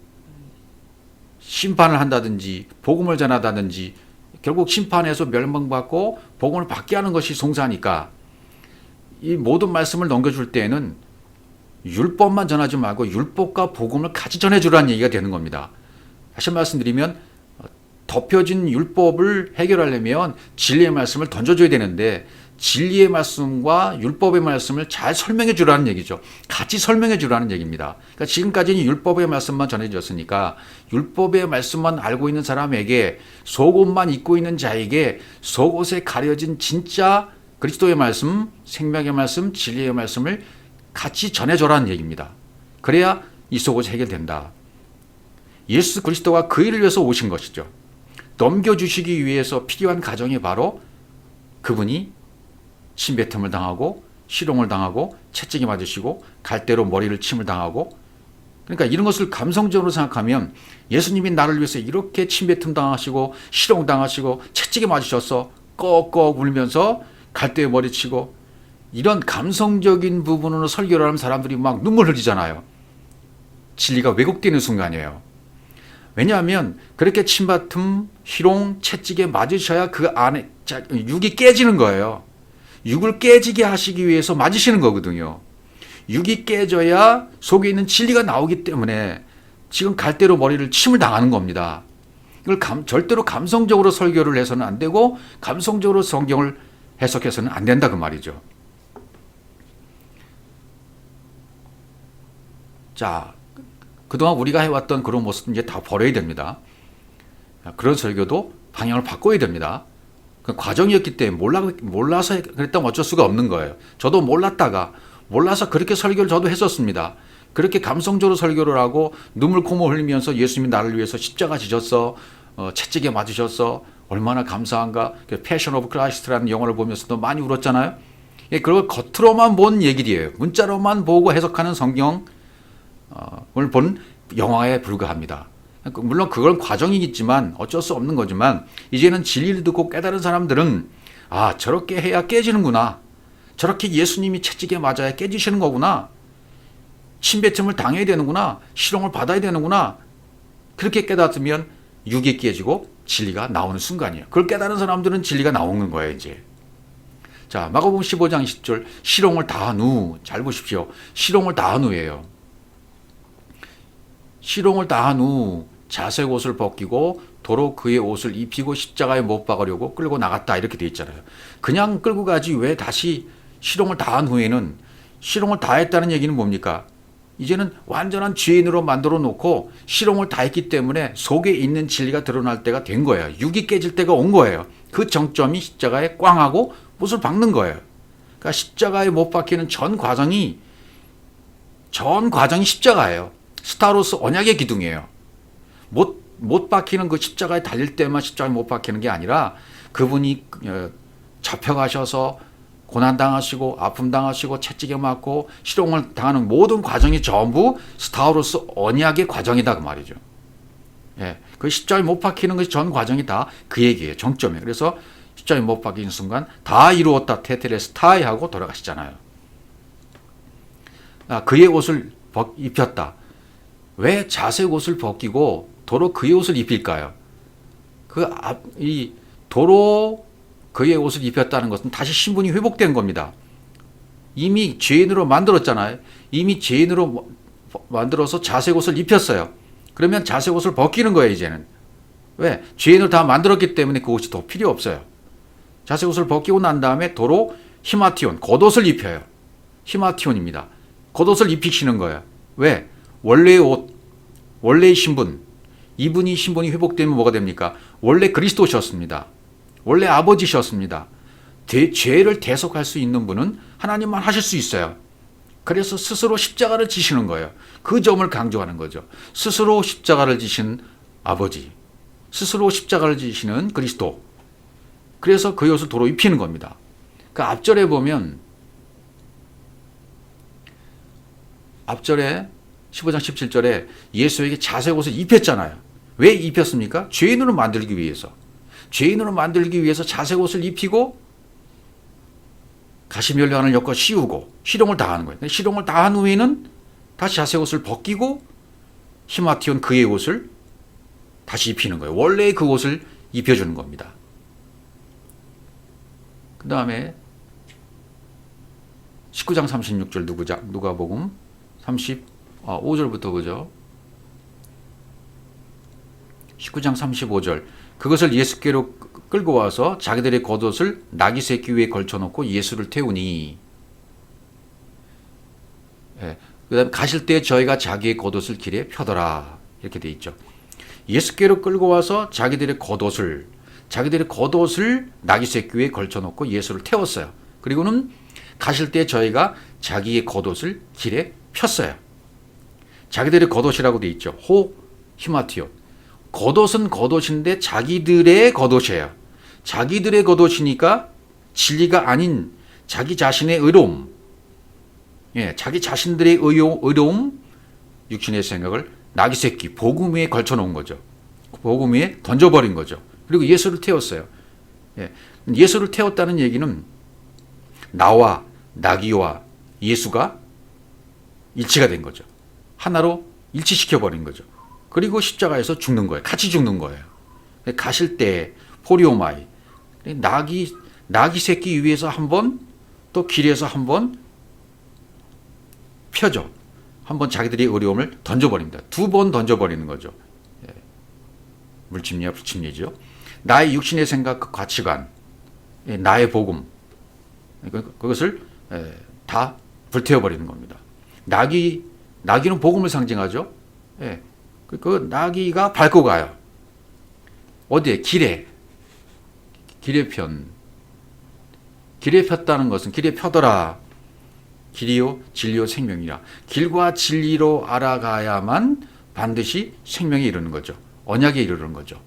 심판을 한다든지 복음을 전하다든지 결국 심판에서 멸망받고 복음을 받게 하는 것이 송사니까, 이 모든 말씀을 넘겨줄 때에는 율법만 전하지 말고 율법과 복음을 같이 전해주라는 얘기가 되는 겁니다. 다시 말씀드리면 덮여진 율법을 해결하려면 진리의 말씀을 던져줘야 되는데, 진리의 말씀과 율법의 말씀을 잘 설명해 주라는 얘기죠. 같이 설명해 주라는 얘기입니다. 그러니까 지금까지는 율법의 말씀만 전해졌으니까 율법의 말씀만 알고 있는 사람에게, 속옷만 입고 있는 자에게 속옷에 가려진 진짜 그리스도의 말씀, 생명의 말씀, 진리의 말씀을 같이 전해줘라는 얘기입니다. 그래야 이 속옷이 해결된다. 예수 그리스도가 그 일을 위해서 오신 것이죠. 넘겨주시기 위해서 필요한 가정이 바로 그분이 침뱉음을 당하고 실형을 당하고 채찍이 맞으시고 갈대로 머리를 침을 당하고, 그러니까 이런 것을 감성적으로 생각하면 예수님이 나를 위해서 이렇게 침뱉음 당하시고 실형 당하시고 채찍이 맞으셔서 꺽꺽 울면서 갈대에 머리 치고, 이런 감성적인 부분으로 설교를 하는 사람들이 막 눈물 흘리잖아요. 진리가 왜곡되는 순간이에요. 왜냐하면 그렇게 침뱉음, 희롱, 채찍에 맞으셔야 그 안에 육이 깨지는 거예요. 육을 깨지게 하시기 위해서 맞으시는 거거든요. 육이 깨져야 속에 있는 진리가 나오기 때문에 지금 갈대로 머리를 침을 당하는 겁니다. 이걸 절대로 감성적으로 설교를 해서는 안 되고 감성적으로 성경을 해석해서는 안 된다 그 말이죠. 자, 그동안 우리가 해왔던 그런 모습은 이제 다 버려야 됩니다. 그런 설교도 방향을 바꿔야 됩니다. 그 과정이었기 때문에 몰라서 그랬다면 어쩔 수가 없는 거예요. 저도 몰라서 그렇게 설교를 저도 했었습니다. 그렇게 감성적으로 설교를 하고 눈물 콧물 흘리면서 예수님이 나를 위해서 십자가 지셨어, 채찍에 맞으셨어, 얼마나 감사한가. 패션 오브 크라이스트라는 영화를 보면서도 많이 울었잖아요. 그걸 겉으로만 본 얘기들이에요. 문자로만 보고 해석하는 성경을 본 영화에 불과합니다. 물론 그건 과정이겠지만 어쩔 수 없는 거지만, 이제는 진리를 듣고 깨달은 사람들은 저렇게 해야 깨지는구나, 저렇게 예수님이 채찍에 맞아야 깨지시는 거구나, 침뱉음을 당해야 되는구나, 실형을 받아야 되는구나, 그렇게 깨닫으면 육이 깨지고 진리가 나오는 순간이에요. 그걸 깨달은 사람들은 진리가 나오는 거예요 이제. 자, 마가복음 15장 10절 실형을 다한 후, 잘 보십시오. 실형을 다한 후예요. 실형을 다한 후 자색 옷을 벗기고 도로 그의 옷을 입히고 십자가에 못 박으려고 끌고 나갔다, 이렇게 돼 있잖아요. 그냥 끌고 가지 왜 다시 실형을 다한 후에는, 실형을 다했다는 얘기는 뭡니까? 이제는 완전한 죄인으로 만들어 놓고 실형을 다했기 때문에 속에 있는 진리가 드러날 때가 된 거예요. 육이 깨질 때가 온 거예요. 그 정점이 십자가에 꽝 하고 못을 박는 거예요. 그러니까 십자가에 못 박히는 전 과정이 십자가예요. 스타로스 언약의 기둥이에요. 못 박히는 그 십자가에 달릴 때만 십자가에 못 박히는 게 아니라, 그분이 잡혀가셔서 고난 당하시고 아픔 당하시고 채찍에 맞고 실형을 당하는 모든 과정이 전부 스타우로스 언약의 과정이다 그 말이죠. 예, 그 십자가에 못 박히는 것이 전 과정이 다 그 얘기예요. 정점이에요. 그래서 십자가에 못 박히는 순간 다 이루었다 테텔레스타이 하고 돌아가시잖아요. 그의 옷을 입혔다. 왜 자색 옷을 벗기고 도로 그의 옷을 입힐까요? 도로 그의 옷을 입혔다는 것은 다시 신분이 회복된 겁니다. 이미 죄인으로 만들었잖아요. 이미 죄인으로 만들어서 자색 옷을 입혔어요. 그러면 자색 옷을 벗기는 거예요, 이제는. 왜? 죄인을 다 만들었기 때문에 그 옷이 더 필요 없어요. 자색 옷을 벗기고 난 다음에 도로 히마티온, 겉옷을 입혀요. 히마티온입니다. 겉옷을 입히시는 거예요. 왜? 원래의 옷, 원래의 신분, 이분이 신분이 회복되면 뭐가 됩니까? 원래 그리스도셨습니다. 원래 아버지셨습니다. 죄를 대속할 수 있는 분은 하나님만 하실 수 있어요. 그래서 스스로 십자가를 지시는 거예요. 그 점을 강조하는 거죠. 스스로 십자가를 지신 아버지, 스스로 십자가를 지시는 그리스도. 그래서 그 옷을 도로 입히는 겁니다. 그 앞절에 보면 앞절에 15장 17절에 예수에게 자색 옷을 입혔잖아요. 왜 입혔습니까? 죄인으로 만들기 위해서. 죄인으로 만들기 위해서 자색 옷을 입히고 가시면류관을 엮어 씌우고 실형을 다하는 거예요. 실형을 다한 후에는 다시 자색 옷을 벗기고 히마티온 그의 옷을 다시 입히는 거예요. 원래의 그 옷을 입혀주는 겁니다. 그 다음에 19장 36절 누가복음 35절부터 그죠? 19장 35절 그것을 예수께로 끌고 와서 자기들의 겉옷을 나귀 새끼 위에 걸쳐놓고 예수를 태우니 그 다음에 가실 때 저희가 자기의 겉옷을 길에 펴더라 이렇게 돼 있죠. 예수께로 끌고 와서 자기들의 겉옷을 나귀 새끼 위에 걸쳐놓고 예수를 태웠어요. 그리고는 가실 때 저희가 자기의 겉옷을 길에 폈어요. 자기들의 겉옷이라고 돼 있죠. 히마티온. 겉옷은 겉옷인데 자기들의 겉옷이에요. 자기들의 겉옷이니까 진리가 아닌 자기 자신의 의로움, 자기 자신들의 의로움, 육신의 생각을 나귀 새끼, 복음 위에 걸쳐놓은 거죠. 복음 위에 던져버린 거죠. 그리고 예수를 태웠어요. 예수를 태웠다는 얘기는 나와 나귀와 예수가 일치가 된 거죠. 하나로 일치시켜버린 거죠. 그리고 십자가에서 죽는 거예요. 같이 죽는 거예요. 가실 때 포리오마이 나귀 새끼 위에서 한 번, 또 길에서 한 번 펴죠. 한 번 자기들의 어려움을 던져버립니다. 2번 던져버리는 거죠. 물침리와 불침리죠. 나의 육신의 생각, 그 가치관, 나의 복음, 그것을 다 불태워버리는 겁니다. 나귀는 복음을 상징하죠. 그 나귀가 밟고 가요. 어디에? 길에 폈다는 것은 길에 펴더라. 길이요 진리요 생명이라. 길과 진리로 알아가야만 반드시 생명에 이르는 거죠. 언약에 이르는 거죠.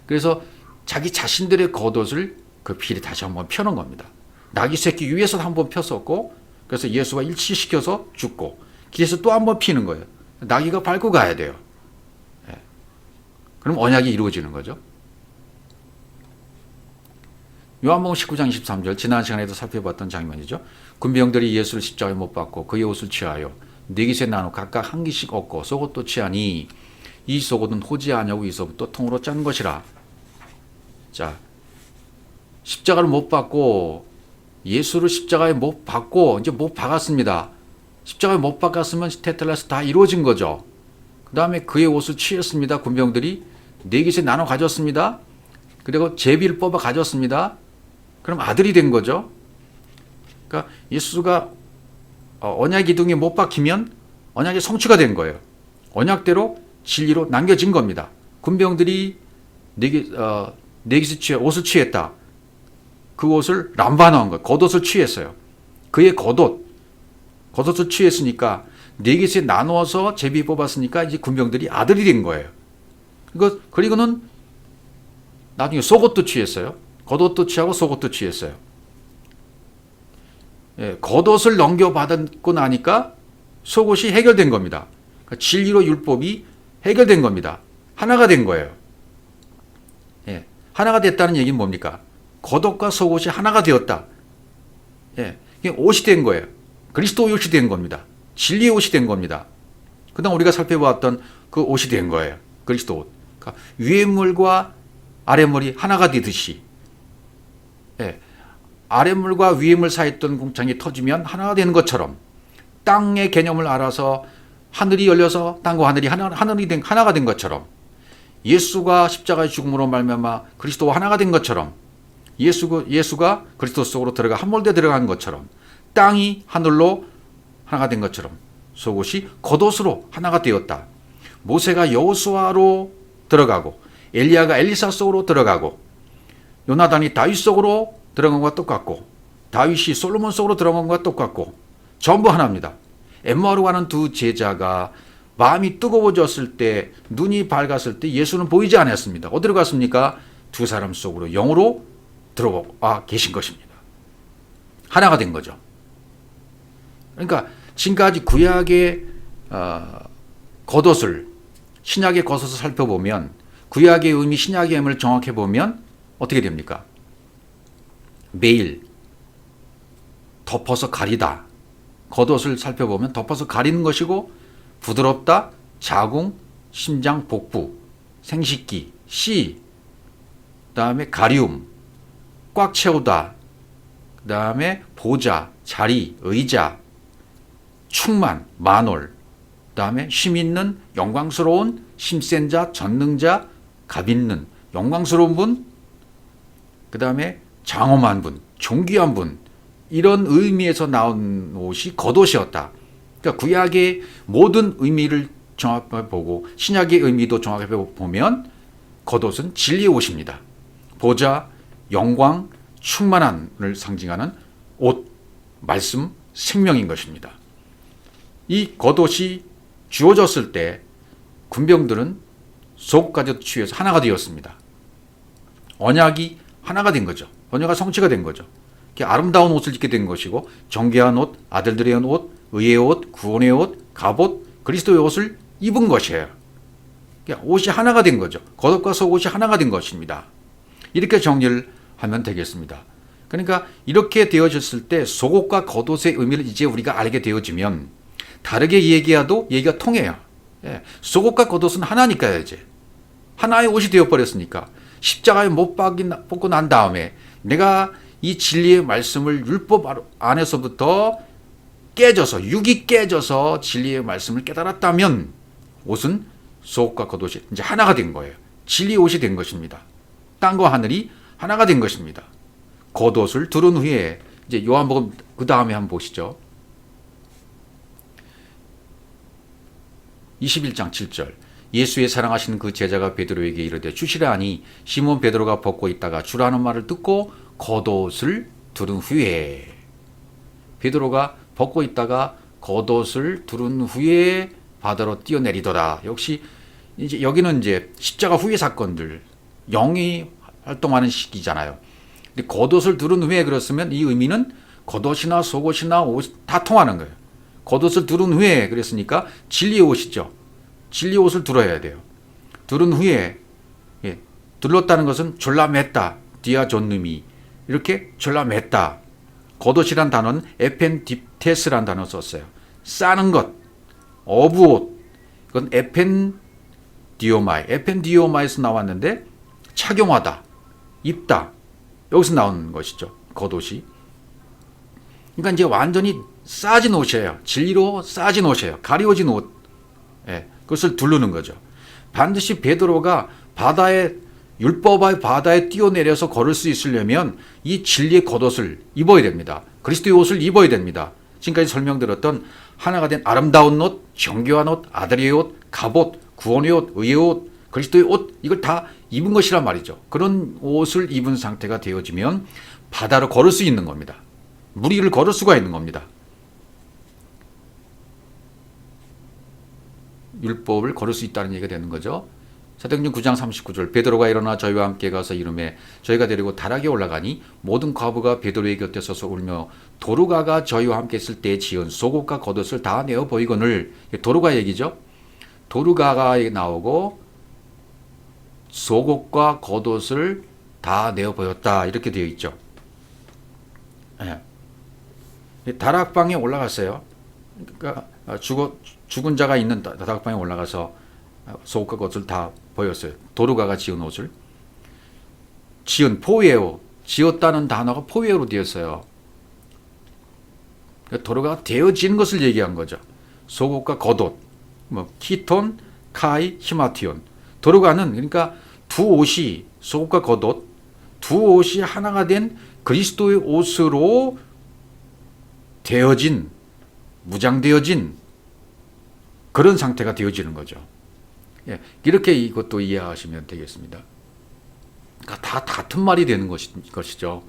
그래서 자기 자신들의 겉옷을 그 길에 다시 한번 펴는 겁니다. 나귀 새끼 위에서 한번 폈었고, 그래서 예수와 일치시켜서 죽고, 길에서 또 한번 피는 거예요. 나귀가 밟고 가야 돼요. 그럼 언약이 이루어지는 거죠. 요한복음 19장 23절 지난 시간에도 살펴봤던 장면이죠. 군병들이 예수를 십자가에 못 박고 그의 옷을 취하여 네 깃에 나눠 각각 한 깃씩 얻고 속옷도 취하니 이 속옷은 호지 아냐고 이서부터 통으로 짠 것이라. 자, 십자가를 못 박고 예수를 십자가에 못 박고 이제 못 박았습니다. 십자가에 못 박았으면 테텔라스 다 이루어진 거죠. 그 다음에 그의 옷을 취했습니다. 군병들이 네 깃에 나눠 가졌습니다. 그리고 제비를 뽑아 가졌습니다. 그럼 아들이 된 거죠. 그러니까 예수가 언약 기둥에 못 박히면 언약이 성취가 된 거예요. 언약대로 진리로 남겨진 겁니다. 군병들이 네 깃에 옷을 취했다. 그 옷을 람바나한 거예요. 겉옷을 취했어요. 그의 겉옷을 취했으니까 네 깃에 나누어서 제비 뽑았으니까 이제 군병들이 아들이 된 거예요. 그리고는 나중에 속옷도 취했어요. 겉옷도 취하고 속옷도 취했어요. 겉옷을 넘겨받고 나니까 속옷이 해결된 겁니다. 그러니까 진리로 율법이 해결된 겁니다. 하나가 된 거예요. 하나가 됐다는 얘기는 뭡니까? 겉옷과 속옷이 하나가 되었다. 이게 옷이 된 거예요. 그리스도 옷이 된 겁니다. 진리의 옷이 된 겁니다. 그다음 우리가 살펴보았던 그 옷이 된 거예요. 그리스도 옷. 그러니까 위의 물과 아래 물이 하나가 되듯이 아래 물과 위의 물 사이에 있던 공창이 터지면 하나가 되는 것처럼 땅의 개념을 알아서 하늘이 열려서 땅과 하늘이 하나가 된 것처럼 예수가 십자가의 죽음으로 말미암아 그리스도와 하나가 된 것처럼 예수가 그리스도 속으로 들어가 한 몰대 들어간 것처럼 땅이 하늘로 하나가 된 것처럼 속옷이 겉옷으로 하나가 되었다. 모세가 여호수아로 들어가고 엘리야가 엘리사 속으로 들어가고 요나단이 다윗 속으로 들어간 것과 똑같고 다윗이 솔로몬 속으로 들어간 것과 똑같고 전부 하나입니다. 엠마오로 가는 두 제자가 마음이 뜨거워졌을 때 눈이 밝았을 때 예수는 보이지 않았습니다. 어디로 갔습니까? 두 사람 속으로 영으로 들어와 계신 것입니다. 하나가 된 거죠. 그러니까 지금까지 구약의 겉옷을 신약의 겉옷을 살펴보면 구약의 의미 신약의 의미를 정확히 보면 어떻게 됩니까? 매일 덮어서 가리다. 겉옷을 살펴보면 덮어서 가리는 것이고 부드럽다, 자궁, 심장, 복부, 생식기, 씨, 그 다음에 가리움, 꽉 채우다, 그 다음에 보좌, 자리, 의자, 충만, 만올, 그 다음에 힘 있는, 영광스러운, 힘센 자, 전능자, 값 있는, 영광스러운 분, 그 다음에 장엄한 분, 존귀한 분, 이런 의미에서 나온 옷이 겉옷이었다. 그러니까 구약의 모든 의미를 정확하게 보고 신약의 의미도 정확하게 보면 겉옷은 진리의 옷입니다. 보좌, 영광, 충만함을 상징하는 옷, 말씀, 생명인 것입니다. 이 겉옷이 주어졌을 때 군병들은 속옷까지 취해서 하나가 되었습니다. 언약이 하나가 된 거죠. 언약가 성취가 된 거죠. 아름다운 옷을 입게 된 것이고 정결한 옷, 아들들의 옷, 의의 옷, 구원의 옷, 갑옷, 그리스도의 옷을 입은 것이에요. 옷이 하나가 된 거죠. 겉옷과 속옷이 하나가 된 것입니다. 이렇게 정리를 하면 되겠습니다. 그러니까 이렇게 되어졌을 때 속옷과 겉옷의 의미를 이제 우리가 알게 되어지면 다르게 얘기해도 얘기가 통해요. 속옷과 겉옷은 하나니까요. 이제 하나의 옷이 되어버렸으니까 십자가에 못 박고 난 다음에 내가 이 진리의 말씀을 율법 안에서부터 깨져서 육이 깨져서 진리의 말씀을 깨달았다면 옷은 속옷과 겉옷이 이제 하나가 된 거예요. 진리의 옷이 된 것입니다. 땅과 하늘이 하나가 된 것입니다. 겉옷을 두른 후에 이제 요한복음 그 다음에 한번 보시죠. 21장 7절 예수의 사랑하시는 그 제자가 베드로에게 이르되 주시라 하니 시몬 베드로가 벗고 있다가 주라는 말을 듣고 겉옷을 두른 후에 베드로가 벗고 있다가 겉옷을 두른 후에 바다로 뛰어내리더라. 역시 이제 여기는 이제 십자가 후의 사건들 영이 활동하는 시기잖아요. 근데 겉옷을 두른 후에 그랬으면 이 의미는 겉옷이나 속옷이나 옷 다 통하는 거예요. 겉옷을 두른 후에 그랬으니까 진리의 옷이죠. 진리의 옷을 두러야 돼요. 두른 후에 둘렀다는 것은 졸라맸다. 디아존누미 이렇게 졸라맸다. 겉옷이란 단어는 에펜디테스란 단어 썼어요. 싸는 것, 어부옷. 이건 에펜디오마에서 나왔는데 착용하다, 입다. 여기서 나온 것이죠. 겉옷이. 그러니까 이제 완전히 싸진 옷이에요. 진리로 싸진 옷이에요. 가리워진 옷. 그것을 두르는 거죠. 반드시 베드로가 율법의 바다에 뛰어내려서 걸을 수 있으려면 이 진리의 겉옷을 입어야 됩니다. 그리스도의 옷을 입어야 됩니다. 지금까지 설명드렸던 하나가 된 아름다운 옷, 정교한 옷, 아들의 옷, 갑옷, 구원의 옷, 의의 옷, 그리스도의 옷 이걸 다 입은 것이란 말이죠. 그런 옷을 입은 상태가 되어지면 바다로 걸을 수 있는 겁니다. 물 위를 걸을 수가 있는 겁니다. 율법을 걸을 수 있다는 얘기가 되는 거죠. 사도행전 9장 39절 베드로가 일어나 저희와 함께 가서 이르매 저희가 데리고 다락에 올라가니 모든 과부가 베드로의 곁에 서서 울며 도루가가 저희와 함께 있을 때 지은 속옷과 겉옷을 다 내어 보이거늘. 도루가 얘기죠. 도루가가 나오고 속옷과 겉옷을 다 내어 보였다 이렇게 되어 있죠. 예. 다락방에 올라갔어요. 그러니까 죽은 자가 있는 다락방에 올라가서 속옷과 겉을 다 보였어요. 도루가가 지은 옷을. 지은 포웨오, 지었다는 단어가 포웨오로 되었어요. 도루가가 되어지는 것을 얘기한 거죠. 속옷과 겉옷, 키톤, 카이, 히마티온. 도루가는 그러니까 두 옷이 속옷과 겉옷, 두 옷이 하나가 된 그리스도의 옷으로 되어진, 무장되어진 그런 상태가 되어지는 거죠. 예, 이렇게 이것도 이해하시면 되겠습니다. 그러니까 다 같은 말이 되는 것이죠.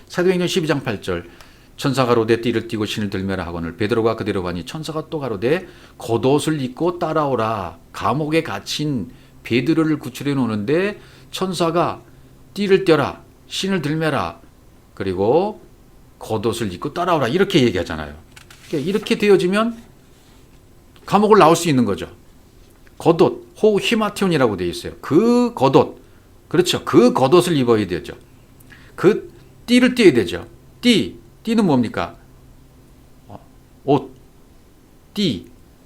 사도행전 12장 8절 천사가 가로되 띠를 띠고 신을 들매라 하거늘 베드로가 그대로 가니 천사가 또 가로되 겉옷을 입고 따라오라. 감옥에 갇힌 베드로를 구출해 놓는데 천사가 띠를 떼라 신을 들매라 그리고 겉옷을 입고 따라오라 이렇게 얘기하잖아요. 그러니까 이렇게 되어지면 감옥을 나올 수 있는 거죠. 겉옷, 호 히마티온이라고 되어 있어요. 그 겉옷, 그렇죠. 그 겉옷을 입어야 되죠. 그 띠를 띠어야 되죠. 띠는 뭡니까? 옷, 띠,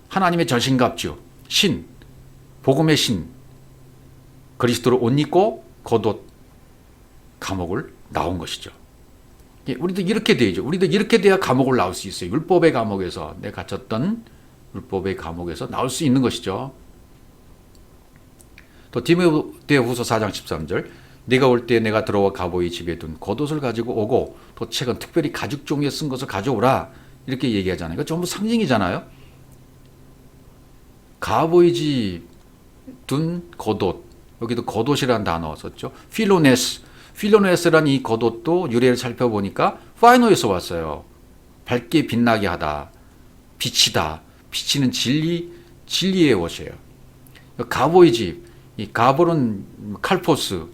하나님의 전신갑주, 신, 복음의 신, 그리스도를 옷 입고 겉옷, 감옥을 나온 것이죠. 우리도 이렇게 돼야죠. 우리도 이렇게 돼야 감옥을 나올 수 있어요. 율법의 감옥에서 내가 갇혔던 율법의 감옥에서 나올 수 있는 것이죠. 또 디모데후서 4장 13절 네가 올 때 내가 들어와 가보이 집에 둔 겉옷을 가지고 오고 또 책은 특별히 가죽 종이에 쓴 것을 가져오라 이렇게 얘기하잖아요. 이거 전부 상징이잖아요. 가보이 집 둔 겉옷 여기도 겉옷이라는 단어 썼죠. 필로네스란 이 겉옷도 유래를 살펴보니까 파이노에서 왔어요. 밝게 빛나게 하다, 빛이다, 비치는 진리의 옷이에요. 가보이 집, 이 가볼은 칼포스,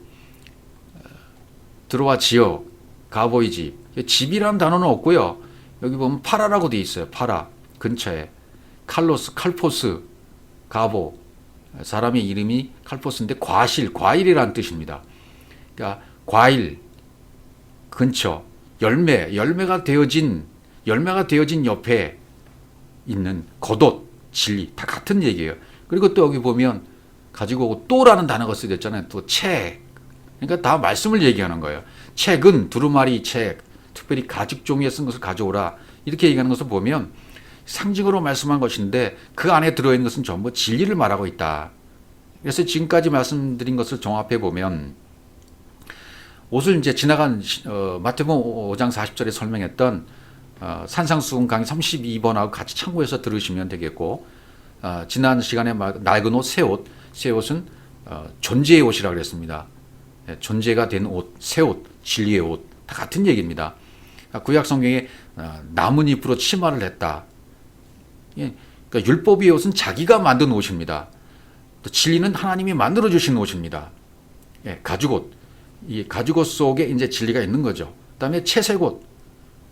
들어와 지어, 가보이 집. 집이라는 단어는 없고요. 여기 보면 파라라고 되어 있어요. 파라 근처에 칼포스, 가보. 사람의 이름이 칼포스인데 과일이라는 뜻입니다. 그러니까 과일 근처 열매가 되어진 옆에 있는 겉옷 진리 다 같은 얘기예요. 그리고 또 여기 보면 가지고 오고 또라는 단어가 쓰여졌잖아요. 또 책. 그러니까 다 말씀을 얘기하는 거예요. 책은 두루마리 책, 특별히 가죽 종이에 쓴 것을 가져오라. 이렇게 얘기하는 것을 보면 상징으로 말씀한 것인데 그 안에 들어있는 것은 전부 진리를 말하고 있다. 그래서 지금까지 말씀드린 것을 종합해 보면 옷을 이제 지나간 마태복음 5장 40절에 설명했던 산상수훈 강의 32번하고 같이 참고해서 들으시면 되겠고 지난 시간에 낡은 옷, 새 옷은 존재의 옷이라고 그랬습니다. 존재가 된 옷, 새 옷, 진리의 옷 다 같은 얘기입니다. 구약 성경에 나뭇잎으로 치마를 했다. 그러니까 율법의 옷은 자기가 만든 옷입니다. 또 진리는 하나님이 만들어 주신 옷입니다. 가죽옷, 이 가죽옷 속에 이제 진리가 있는 거죠. 그다음에 채색옷,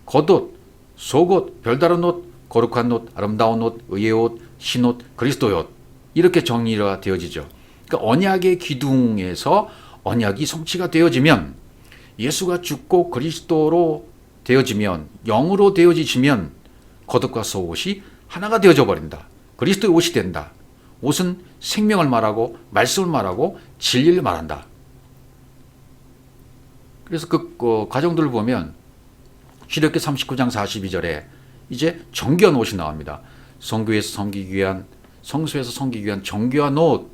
겉옷, 속옷, 별다른 옷, 거룩한 옷, 아름다운 옷, 의의 옷, 신옷, 그리스도의 옷 이렇게 정리가 되어지죠. 그러니까 언약의 기둥에서 언약이 성취가 되어지면 예수가 죽고 그리스도로 되어지면 영으로 되어지시면 겉옷과 속옷이 하나가 되어져 버린다. 그리스도의 옷이 된다. 옷은 생명을 말하고 말씀을 말하고 진리를 말한다. 그래서 그 과정들을 보면 시력기 39장 42절에 이제 정결한 옷이 나옵니다. 성소에서 섬기기 위한 정결한 옷,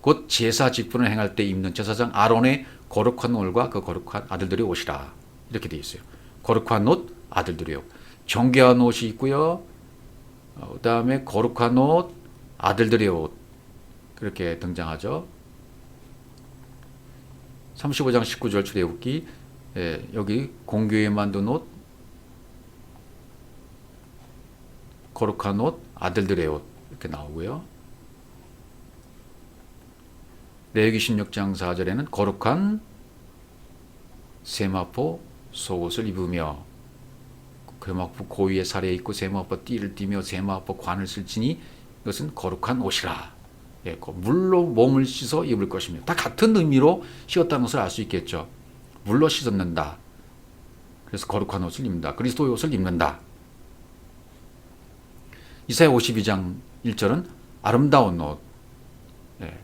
곧 제사 직분을 행할 때 입는 제사장 아론의 거룩한 옷과 그 거룩한 아들들의 옷이라 이렇게 되어 있어요. 거룩한 옷, 아들들의 옷, 정결한 옷이 있고요. 그 다음에 거룩한 옷, 아들들의 옷 그렇게 등장하죠. 35장 19절 출애굽기 여기 공교에 만든 옷, 거룩한 옷, 아들들의 옷 이렇게 나오고요. 레위기 16장 4절에는 거룩한 세마포 속옷을 입으며 세마포 고위에 살에 있고 세마포 띠를 띠며 세마포 관을 쓸지니 이것은 거룩한 옷이라. 예, 물로 몸을 씻어 입을 것입니다. 다 같은 의미로 씻었다는 것을 알 수 있겠죠. 물로 씻었는다. 그래서 거룩한 옷을 입는다. 그리스도의 옷을 입는다. 이사야 52장 1절은 아름다운 옷, 예,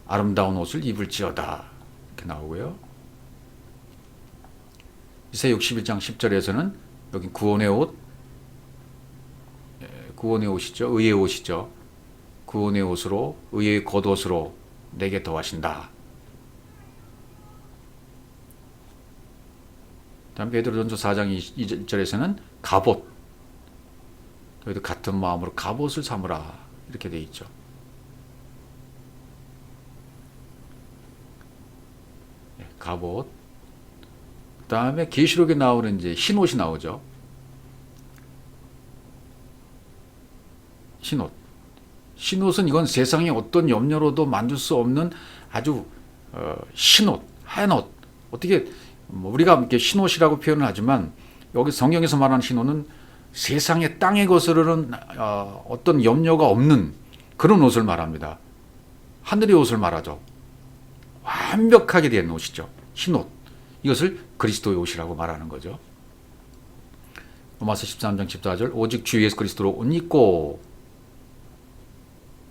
아름다운 옷을 입을지어다 이렇게 나오고요. 이사야 61장 10절에서는 여기 구원의 옷, 구원의 옷이죠. 의의 옷이죠. 구원의 옷으로 의의 겉옷으로 내게 더하신다. 다음 베드로전서 4장 2절에서는 갑옷, 여기도 같은 마음으로 갑옷을 삼으라 이렇게 되어 있죠. 갑옷. 그 다음에 계시록에 나오는 이제 흰옷이 나오죠. 흰옷. 흰옷은 이건 세상에 어떤 염료로도 만들 수 없는 아주 흰옷, 하얀 옷. 어떻게 우리가 이렇게 흰옷이라고 표현을 하지만 여기 성경에서 말하는 흰옷은 세상의 땅에 거스르는 어떤 염료가 없는 그런 옷을 말합니다. 하늘의 옷을 말하죠. 완벽하게 된 옷이죠. 흰옷. 이것을 그리스도의 옷이라고 말하는 거죠. 로마서 13장 14절 오직 주 예수 그리스도로 옷 입고,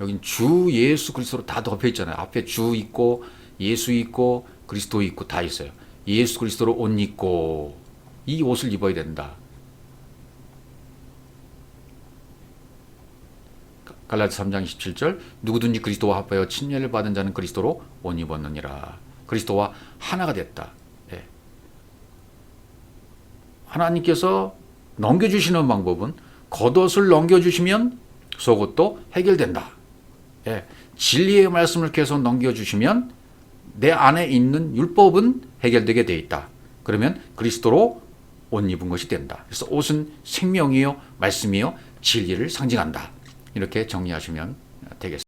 여긴 주 예수 그리스도로 다 덮여 있잖아요. 앞에 주 있고 예수 있고 그리스도 있고 다 있어요. 예수 그리스도로 옷 입고 이 옷을 입어야 된다. 갈라디아 3장 27절 누구든지 그리스도와 합하여 침례를 받은 자는 그리스도로 옷 입었느니라. 그리스도와 하나가 됐다. 예. 하나님께서 넘겨주시는 방법은 겉옷을 넘겨주시면 속옷도 해결된다. 예. 진리의 말씀을 계속 넘겨주시면 내 안에 있는 율법은 해결되게 되어 있다. 그러면 그리스도로 옷 입은 것이 된다. 그래서 옷은 생명이요 말씀이요 진리를 상징한다. 이렇게 정리하시면 되겠습니다.